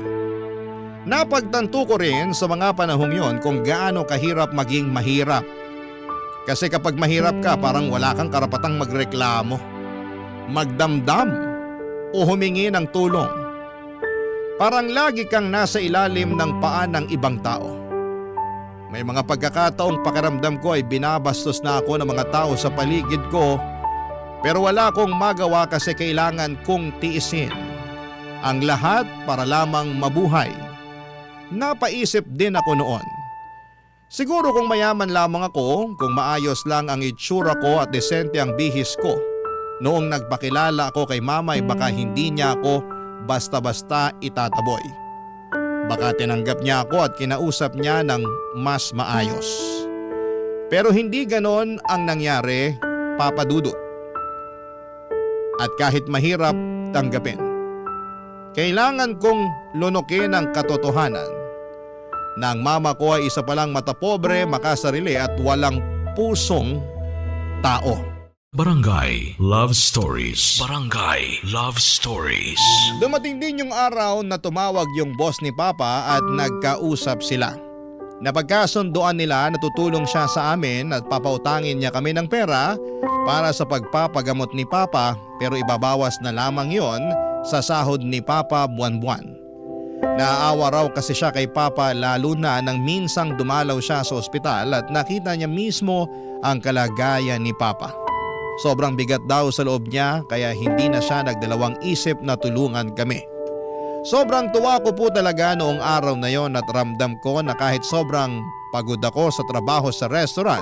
Napagtanto ko rin sa mga panahong yon kung gaano kahirap maging mahirap. Kasi kapag mahirap ka, parang wala kang karapatang magreklamo, magdamdam o humingi ng tulong. Parang lagi kang nasa ilalim ng paa ng ibang tao. May mga pagkakataong pakiramdam ko ay binabastos na ako ng mga tao sa paligid ko, pero wala akong magawa kasi kailangan kong tiisin ang lahat para lamang mabuhay. Napaisip din ako noon. Siguro kung mayaman lamang ako, kung maayos lang ang itsura ko at desente ang bihis ko, noong nagpakilala ako kay Mama ay baka hindi niya ako basta-basta itataboy. Baka tinanggap niya ako at kinausap niya ng mas maayos. Pero hindi ganon ang nangyari, Papa Dudut. At kahit mahirap tanggapin, kailangan kong lunukin ang katotohanan na ang mama ko ay isa palang matapobre, makasarili at walang pusong tao. Barangay Love Stories. Barangay Love Stories. Dumating din yung araw na tumawag yung boss ni Papa at nagkausap sila. Napagkasunduan nila na tutulong siya sa amin at papautangin niya kami ng pera para sa pagpapagamot ni Papa, pero ibabawas na lamang yon sa sahod ni Papa buwan-buwan. Naaawa raw kasi siya kay Papa lalo na nang minsang dumalaw siya sa ospital at nakita niya mismo ang kalagayan ni Papa. Sobrang bigat daw sa loob niya kaya hindi na siya nagdalawang isip na tulungan kami. Sobrang tuwa ko po talaga noong araw na yon at ramdam ko na kahit sobrang pagod ako sa trabaho sa restaurant,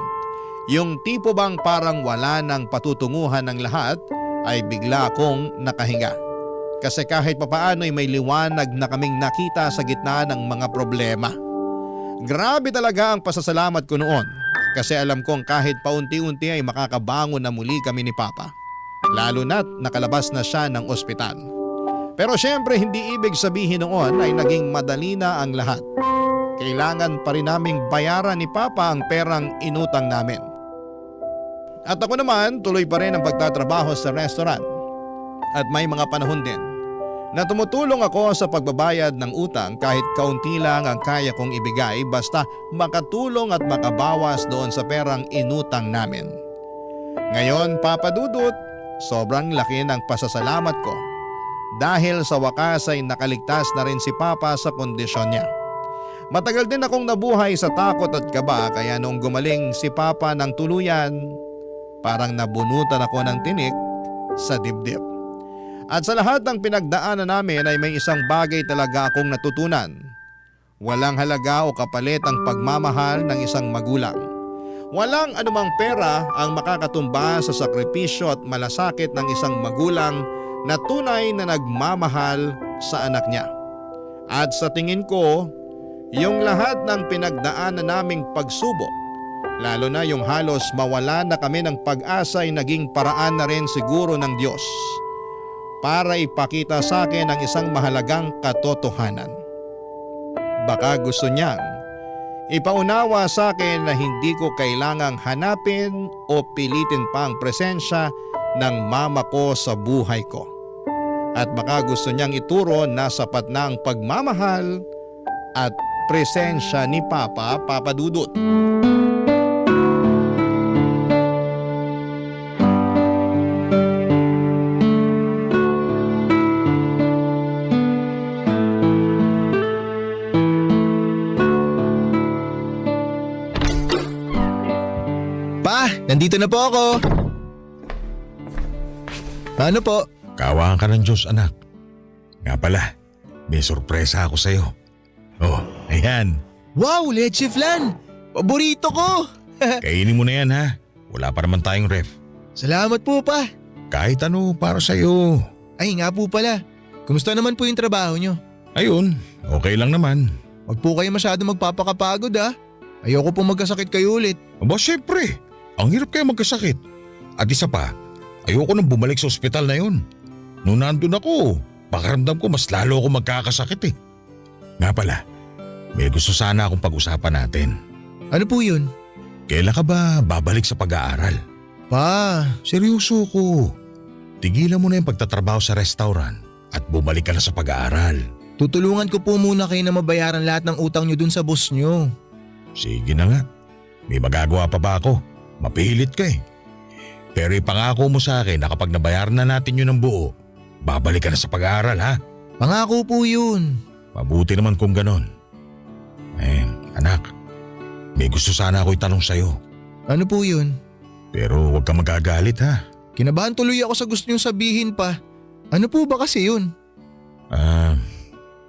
yung tipo bang parang wala nang patutunguhan ng lahat, ay bigla akong nakahinga. Kasi kahit papaano ay may liwanag na kaming nakita sa gitna ng mga problema. Grabe talaga ang pasasalamat ko noon. Kasi alam kong kahit paunti-unti ay makakabangon na muli kami ni Papa. Lalo na't nakalabas na siya ng ospital. Pero syempre hindi ibig sabihin noon ay naging madali na ang lahat. Kailangan pa rin naming bayaran ni Papa ang perang inutang namin. At ako naman tuloy pa rin ang pagtatrabaho sa restaurant. at may mga panahon din na tumutulong ako sa pagbabayad ng utang kahit kaunti lang ang kaya kong ibigay basta makatulong at makabawas doon sa perang inutang namin. Ngayon, Papa Dudut, sobrang laki ng pasasalamat ko dahil sa wakas ay nakaligtas na rin si Papa sa kondisyon niya. Matagal din akong nabuhay sa takot at kaba kaya noong gumaling si Papa ng tuluyan, parang nabunutan ako ng tinik sa dibdib. At sa lahat ng pinagdaanan namin ay may isang bagay talaga akong natutunan. Walang halaga o kapalit ang pagmamahal ng isang magulang. Walang anumang pera ang makakatumba sa sakripisyo at malasakit ng isang magulang na tunay na nagmamahal sa anak niya. At sa tingin ko, yung lahat ng pinagdaanan naming pagsubok, lalo na yung halos mawala na kami ng pag-asa ay naging paraan na rin siguro ng Diyos para ipakita sa akin ang isang mahalagang katotohanan. Baka gusto niyang ipaunawa sa akin na hindi ko kailangang hanapin o pilitin pa ang presensya ng mama ko sa buhay ko. At baka gusto niyang ituro na sapat na ang pagmamahal at presensya ni Papa Dudut. Pa, nandito na po ako. Ano po? Kaawaan ka ng Diyos, anak. Nga pala, may sorpresa ako sa'yo. Oh, ayan. Wow, leche flan! Paborito ko! Kainin mo na yan ha. Wala pa naman tayong ref. Salamat po pa. Kahit ano para sa'yo. Ay nga po pala. Kumusta naman po yung trabaho nyo? Ayun, okay lang naman. Huwag po kayo masyado magpapakapagod ah. Ayoko po magkasakit kayo ulit. Aba syempre, ang hirap kaya magkasakit. At isa pa, ayoko nang bumalik sa ospital na yun. Noong nandun ako, pakiramdam ko mas lalo ako magkakasakit eh. Nga pala, may gusto sana akong pag-usapan natin. Ano po yun? Kailan ka ba babalik sa pag-aaral? Pa, Seryoso ko. Tigilan mo na yung pagtatrabaho sa restaurant at bumalik ka na sa pag-aaral. tutulungan ko po muna kayo na mabayaran lahat ng utang nyo dun sa boss nyo. Sige na nga. May magagawa pa ba ako? Mapilit ka eh. Pero ipangako mo sa akin na kapag nabayaran na natin yun ng buo, babalik ka na sa pag-aaral ha? Pangako po yun. Mabuti naman kung ganon. Anak, may gusto sana ako itanong sa'yo. Ano po yun? Pero huwag kang magagalit ha. Kinabahan tuloy ako sa gusto nyong sabihin pa. Ano po ba kasi yun?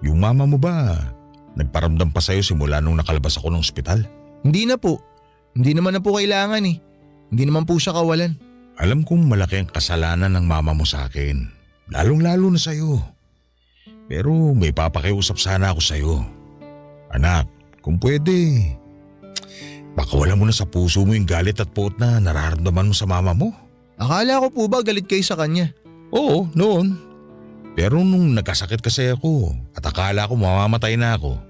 Yung mama mo ba nagparamdam pa sa'yo simula nung nakalabas ako ng ospital? Hindi na po. Hindi naman na po kailangan eh. Hindi naman po siya kawalan. Alam kong malaki ang kasalanan ng mama mo sa akin. Lalong-lalo na sa'yo. Pero may papakiusap sana ako sa'yo. Anak, kung pwede, baka wala mo na sa puso mo yung galit at poot na nararamdaman mo sa mama mo. Akala ko po ba galit kayo sa kanya? Oo, noon. Pero nung nagkasakit kasi ako at akala ko mamamatay na ako,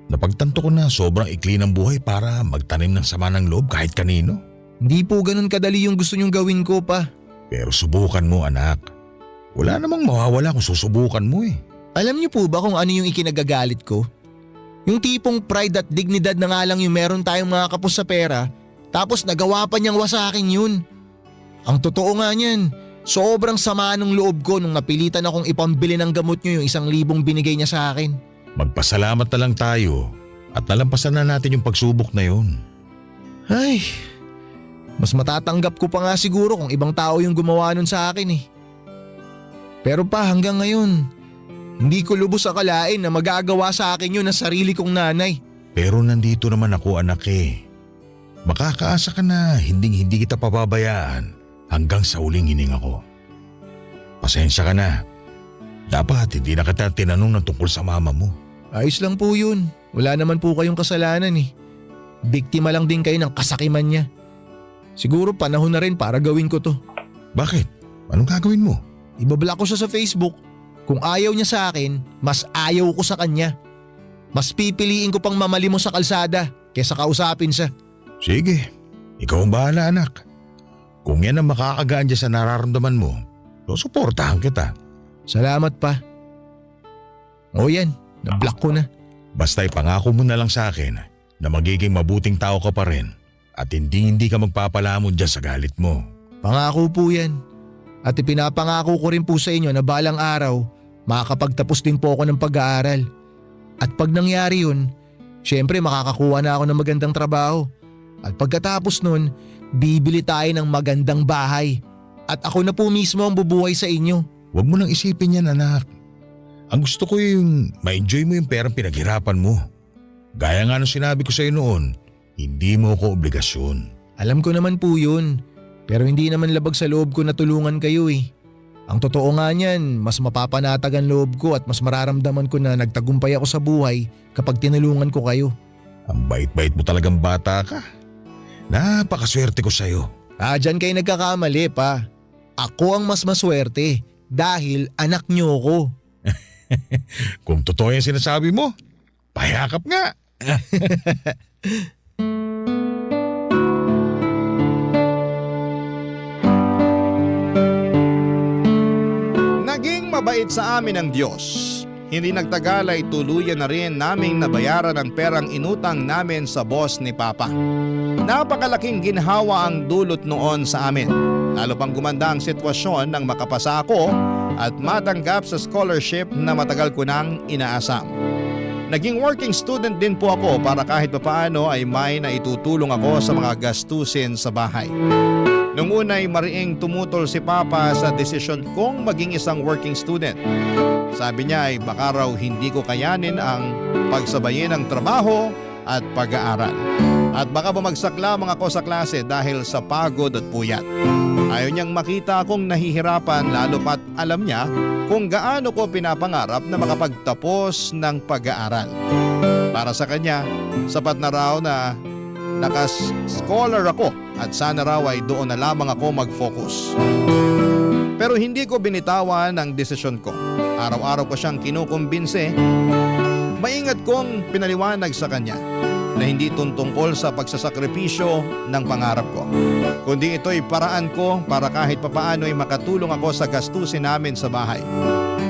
napagtanto ko na sobrang ikli ng buhay para magtanim ng sama ng loob kahit kanino. Hindi po ganun kadali yung gusto nyong gawin ko pa. Pero subukan mo anak. Wala namang mawawala kung susubukan mo eh. Alam niyo po ba kung ano yung ikinagagalit ko? Yung tipong pride at dignidad na nga lang yung meron tayong mga kapos sa pera, tapos nagawa pa niyang wasakin yun. Ang totoo nga niyan, sobrang sama ng loob ko nung napilitan akong ipambili ng gamot niyo yung 1,000 binigay niya sa akin. Magpasalamat na lang tayo at nalampasan na natin yung pagsubok na yun. Ay, mas matatanggap ko pa nga siguro kung ibang tao yung gumawa nun sa akin eh. Pero pa hanggang ngayon, hindi ko lubos akalain na magagawa sa akin yun ng sarili kong nanay. Pero nandito naman ako anak eh. Makakaasa ka na hindi kita pababayaan hanggang sa uling hininga ko. Pasensya ka na. Dapat hindi na kita tinanong ng tungkol sa mama mo. Ayos lang po yun. Wala naman po kayong kasalanan eh. Biktima lang din kayo ng kasakiman niya. Siguro panahon na rin para gawin ko to. Bakit? Anong gagawin mo? Ibablock ko siya sa Facebook. Kung ayaw niya sa akin, mas ayaw ko sa kanya. Mas pipiliin ko pang mamalimos sa kalsada kaysa kausapin siya. Sige, ikaw ang bahala anak. Kung yan ang makakagaan dyan sa nararamdaman mo, Susuportahan kita. Salamat pa. O yan, na-block ko na. Basta ipangako mo na lang sa akin na magiging mabuting tao ka pa rin at hindi ka magpapalamon dyan sa galit mo. Pangako po yan. At ipinapangako ko rin po sa inyo na balang araw, makakapagtapos din po ako ng pag-aaral. At pag nangyari yun, syempre makakakuha na ako ng magandang trabaho. At pagkatapos nun, bibili tayo ng magandang bahay. At ako na po mismo ang bubuhay sa inyo. Huwag mo nang isipin yan, anak. Ang gusto ko yung ma-enjoy mo yung perang pinaghirapan mo. Gaya nga nung sinabi ko sa iyo noon, hindi mo ko obligasyon. Alam ko naman po yun. Pero hindi naman labag sa loob ko na tulungan kayo eh. Ang totoo nga niyan, mas mapapanatag ang loob ko at mas mararamdaman ko na nagtagumpay ako sa buhay kapag tinulungan ko kayo. Ang bait-bait mo talagang bata ka. Napakaswerte ko sa iyo. Dyan kayo nagkakamali pa. Ako ang mas maswerte dahil anak niyo ko. Kung totoo yung sinasabi mo, payakap nga. Naging mabait sa amin ang Diyos. Hindi nagtagal ay tuluyan na rin naming nabayaran ang perang inutang namin sa boss ni Papa. Napakalaking ginhawa ang dulot noon sa amin. Lalo pang gumanda ang sitwasyon nang makapasa ako at matanggap sa scholarship na matagal ko nang inaasam. Naging working student din po ako para kahit papaano ay may naitutulong ako sa mga gastusin sa bahay. Nung una ay mariing tumutol si Papa sa desisyon kong maging isang working student. Sabi niya ay baka raw hindi ko kayanin ang pagsabayin ng trabaho at pag-aaral. At baka bumagsak lamang ako sa klase dahil sa pagod at puyat. Ayaw niyang makita akong nahihirapan lalo pat alam niya kung gaano ko pinapangarap na makapagtapos ng pag-aaral. Para sa kanya, sapat na raw na nakas-scholar ako at sana raw ay doon na lamang ako mag-focus. Pero hindi ko binitawan ang desisyon ko. Araw-araw ko siyang kinukumbinse. Maingat kong pinaliwanag sa kanya na hindi tungkol sa pagsasakripisyo ng pangarap ko, kundi ito'y paraan ko para kahit papaano ay makatulong ako sa gastusin namin sa bahay.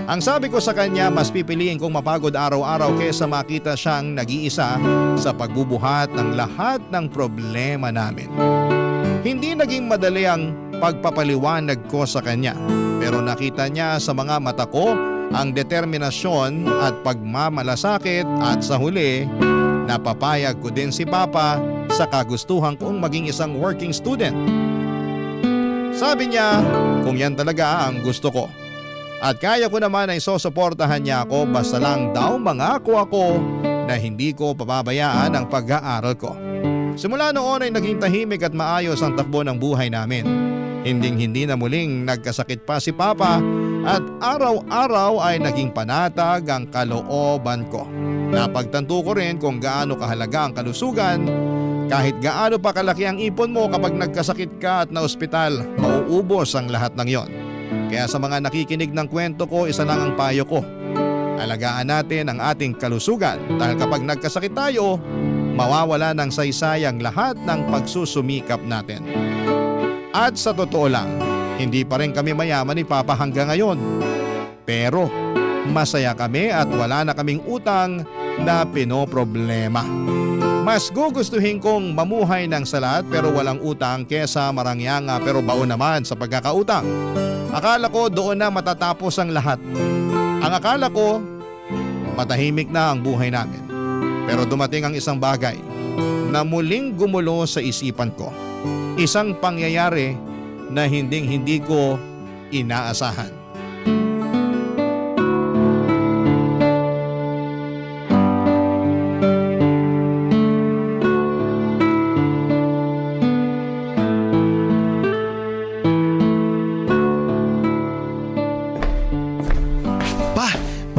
Ang sabi ko sa kanya, mas pipiliin kong mapagod araw-araw kaysa makita siyang nag-iisa sa pagbubuhat ng lahat ng problema namin. Hindi naging madali ang pagpapaliwanag ko sa kanya, pero nakita niya sa mga mata ko ang determinasyon at pagmamalasakit at sa huli, napapayag ko din si Papa sa kagustuhan kong maging isang working student. Sabi niya kung yan talaga ang gusto ko. At kaya ko naman ay sosuportahan niya ako basta lang daw mangako ako na hindi ko pababayaan ang pag-aaral ko. Simula noon ay naging tahimik at maayos ang takbo ng buhay namin. Hinding-hindi na muling nagkasakit pa si Papa at araw-araw ay naging panatag ang kalooban ko. Napagtanto ko rin kung gaano kahalaga ang kalusugan. Kahit gaano pa kalaki ang ipon mo kapag nagkasakit ka at na-ospital, mauubos ang lahat ng yon. Kaya sa mga nakikinig ng kwento ko, isa lang ang payo ko. Alagaan natin ang ating kalusugan dahil kapag nagkasakit tayo, mawawala ng saysay ang lahat ng pagsusumikap natin. At sa totoo lang, hindi pa rin kami mayaman ni Papa hanggang ngayon. Pero masaya kami at wala na kaming utang na pinoproblema. Mas gugustuhin kong mamuhay ng salat pero walang utang kesa marangyanga pero baon naman sa pagkakautang. Akala ko doon na matatapos ang lahat. Ang akala ko, matahimik na ang buhay namin. Pero dumating ang isang bagay na muling gumulo sa isipan ko. Isang pangyayari na hindi ko inaasahan.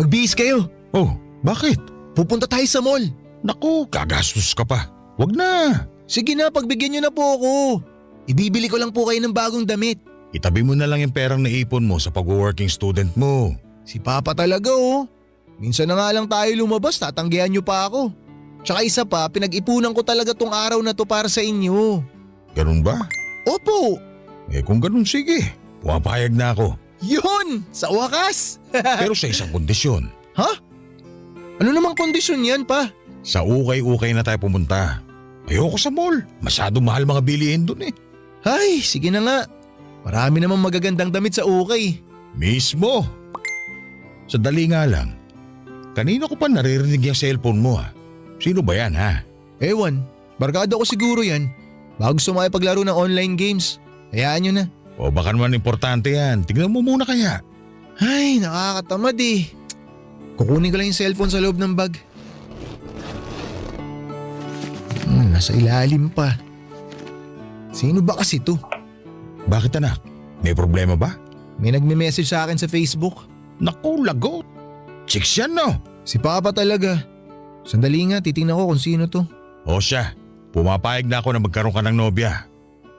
Magbihis kayo. Oh, bakit? Pupunta tayo sa mall. Naku, gagastos ka pa. Wag na. Sige na, pagbigyan nyo na po ako. Ibibili ko lang po kayo ng bagong damit. Itabi mo na lang yung perang naipon mo sa pag-working student mo. Si Papa talaga oh. Minsan na nga lang tayo lumabas, tatanggihan nyo pa ako. Tsaka isa pa, pinag-ipunan ko talaga tong araw na to para sa inyo. Ganun ba? Opo. Kung ganun sige, pumapayag na ako. Yun! Sa wakas! Pero sa isang kondisyon. Ha? Ano namang kondisyon yan pa? Sa ukay-ukay na tayo pumunta. Ayoko sa mall. Masyadong mahal mga bilihin dun eh. Ay, sige na nga. Marami namang magagandang damit sa ukay. Mismo. Sadali nga lang. Kanina ko pa naririnig yung cellphone mo ha. Sino ba yan ha? Ewan, barkada ko siguro yan. Baka gusto makipaglaro ng online games. Hayaan nyo na. O baka naman importante yan. Tignan mo muna kaya. Ay, nakakatamad eh. Kukunin ko lang yung cellphone sa loob ng bag. Nasa ilalim pa. Sino ba kasi to? Bakit anak? May problema ba? May nagme-message sa akin sa Facebook. Naku, lagot. Chicks yan no? Si Papa talaga. Sandali nga, titingnan ko kung sino to. O siya, pumapayag na ako na magkaroon ka ng nobya.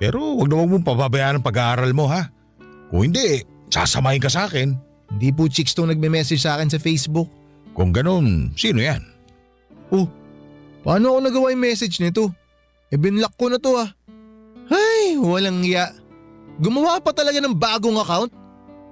Pero wag na wag mong pababayaan ang pag-aaral mo ha. Kung hindi, sasamahin ka sa akin. Hindi po chicks tong nagme-message sa akin sa Facebook. Kung ganun, sino yan? Oh, paano ako nagawa yung message nito? Binlock ko na to ah. Ay, walang iya. Gumawa pa talaga ng bagong account?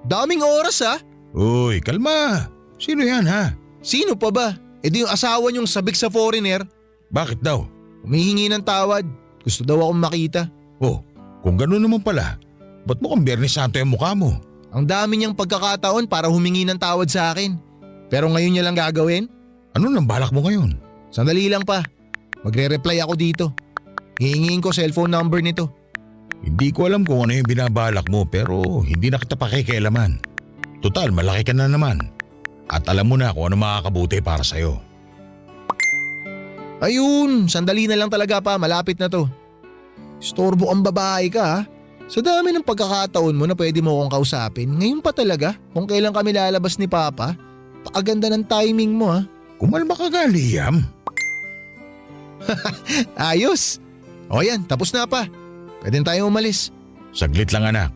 Daming oras ah. Uy, kalma. Sino yan ha? Sino pa ba? Di yung asawa niyong sabik sa foreigner. Bakit daw? Humihingi ng tawad. Gusto daw akong makita. Oh, kung ganun naman pala, ba't mo kang Biyernes Santo yung mukha mo? Ang dami niyang pagkakataon para humingi ng tawad sa akin. Pero ngayon niya lang gagawin? Ano nang balak mo ngayon? Sandali lang pa. Magre-reply ako dito. Hihingiin ko cellphone number nito. Hindi ko alam kung ano yung binabalak mo pero hindi na kita pakikialaman. Total, malaki ka na naman. At alam mo na kung ano makakabuti para sa'yo. Ayun, sandali na lang talaga pa, malapit na to. Istorbo ang babae ka ha. Sa dami ng pagkakataon mo na pwede mo akong kausapin, ngayon pa talaga kung kailan kami lalabas ni Papa. Pakaganda ng timing mo ha. Kumalma ka nga, Liam. Ayos. O yan, tapos na pa. Pwede na tayo umalis. Saglit lang anak.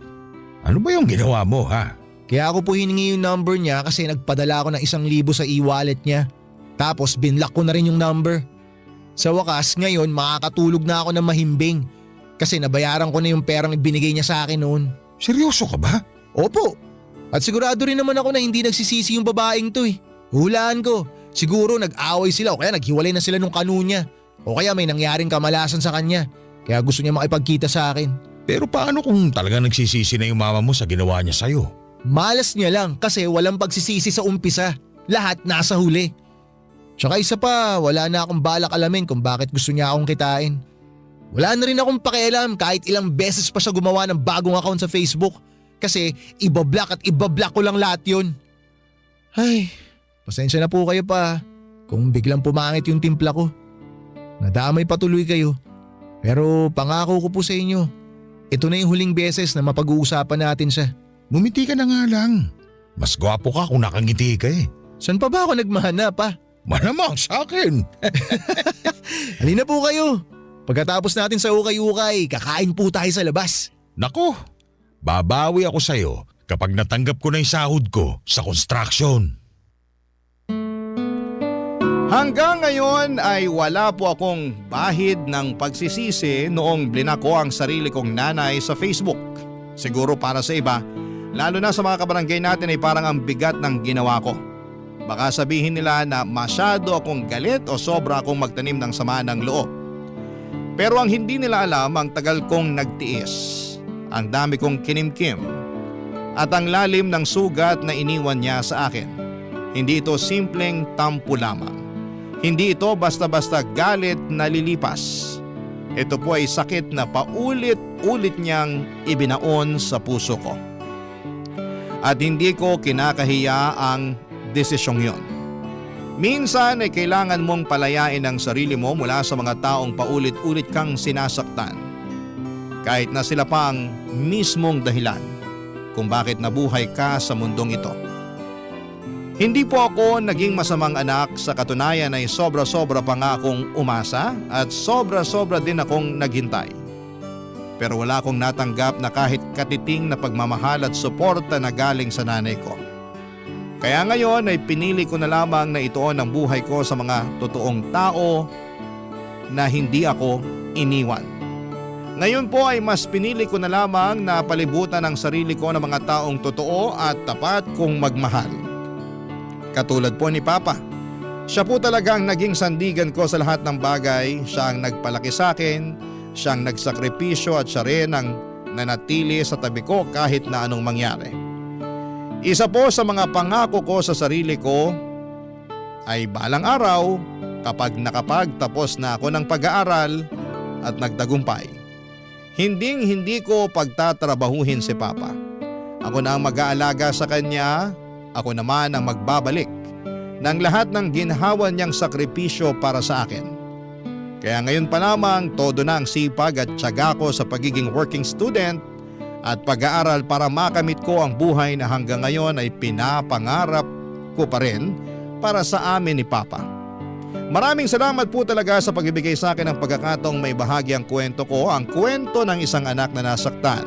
Ano ba yung ginawa mo ha? Kaya ako po hiningi yung number niya kasi nagpadala ako ng 1,000 sa e-wallet niya. Tapos binlock ko na rin yung number. Sa wakas ngayon makakatulog na ako ng mahimbing. Kasi nabayaran ko na yung perang ibinigay niya sa akin noon. Seryoso ka ba? Opo. At sigurado rin naman ako na hindi nagsisisi yung babaeng to eh. Hulaan ko. Siguro nag-away sila o kaya naghiwalay na sila nung kanu niya. O kaya may nangyaring kamalasan sa kanya. Kaya gusto niya makipagkita sa akin. Pero paano kung talagang nagsisisi na yung mama mo sa ginawa niya sa'yo? Malas niya lang kasi walang pagsisisi sa umpisa. Lahat nasa huli. Tsaka isa pa, wala na akong balak alamin kung bakit gusto niya akong kitain. Wala na rin akong pakialam kahit ilang beses pa siya gumawa ng bagong account sa Facebook. Kasi ibablock at ibablock ko lang lahat yun. Ay, pasensya na po kayo pa kung biglang pumangit yung timpla ko. Nadamay patuloy kayo. Pero pangako ko po sa inyo, ito na yung huling beses na mapag-uusapan natin siya. Ngumiti ka na nga lang. Mas gwapo ka kung nakangiti ka eh. Saan pa ba ako nagmahana pa? Malamang sa akin. Halina po kayo. Pagkatapos natin sa ukay-ukay, kakain po tayo sa labas. Nako, babawi ako sa'yo kapag natanggap ko na yung sahod ko sa construction. Hanggang ngayon ay wala po akong bahid ng pagsisisi noong blinako ang sarili kong nanay sa Facebook. Siguro para sa iba, lalo na sa mga kabarangay natin ay parang ang bigat ng ginawa ko. Baka sabihin nila na masyado akong galit o sobra akong magtanim ng sama ng loob. Pero ang hindi nila alam ang tagal kong nagtiis, ang dami kong kinimkim, at ang lalim ng sugat na iniwan niya sa akin. Hindi ito simpleng tampo lamang. Hindi ito basta-basta galit na lilipas. Ito po ay sakit na paulit-ulit niyang ibinaon sa puso ko. At hindi ko kinakahiya ang desisyong yon. Minsan ay kailangan mong palayain ang sarili mo mula sa mga taong paulit-ulit kang sinasaktan. Kahit na sila pa ang mismong dahilan kung bakit nabuhay ka sa mundong ito. Hindi po ako naging masamang anak, sa katunayan ay sobra-sobra pa nga akong umasa at sobra-sobra din akong naghintay. Pero wala akong natanggap na kahit katiting na pagmamahal at suporta na galing sa nanay ko. Kaya ngayon ay pinili ko na lamang na ituon ang buhay ko sa mga totoong tao na hindi ako iniwan. Ngayon po ay mas pinili ko na lamang na palibutan ang sarili ko ng mga taong totoo at tapat kong magmahal. Katulad po ni Papa. Siya po talagang naging sandigan ko sa lahat ng bagay. Siya ang nagpalaki sa akin, siya ang nagsakripisyo at siya rin ang nanatili sa tabi ko kahit na anong mangyari. Isa po sa mga pangako ko sa sarili ko ay balang araw kapag nakapagtapos na ako ng pag-aaral at nagtagumpay. Hindi ko pagtatrabahuhin si Papa. Ako na ang mag-aalaga sa kanya, ako naman ang magbabalik ng lahat ng ginhawa niyang sakripisyo para sa akin. Kaya ngayon pa lamang todo na ang sipag at tiyaga ko sa pagiging working student at pag-aaral para makamit ko ang buhay na hanggang ngayon ay pinapangarap ko pa rin para sa amin ni Papa. Maraming salamat po talaga sa pagbibigay sa akin ng pagkakataong may bahagi ang kwento ko, ang kwento ng isang anak na nasaktan,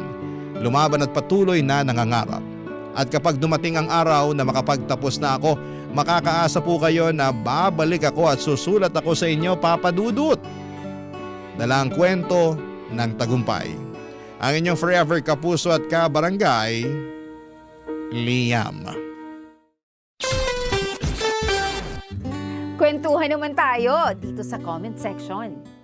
lumaban at patuloy na nangangarap. At kapag dumating ang araw na makapagtapos na ako, makakaasa po kayo na babalik ako at susulat ako sa inyo, Papa Dudut. Dala ang kwento ng tagumpay. Ang inyong forever kapuso at kabarangay, Liam. Kwentuhan naman tayo dito sa comment section.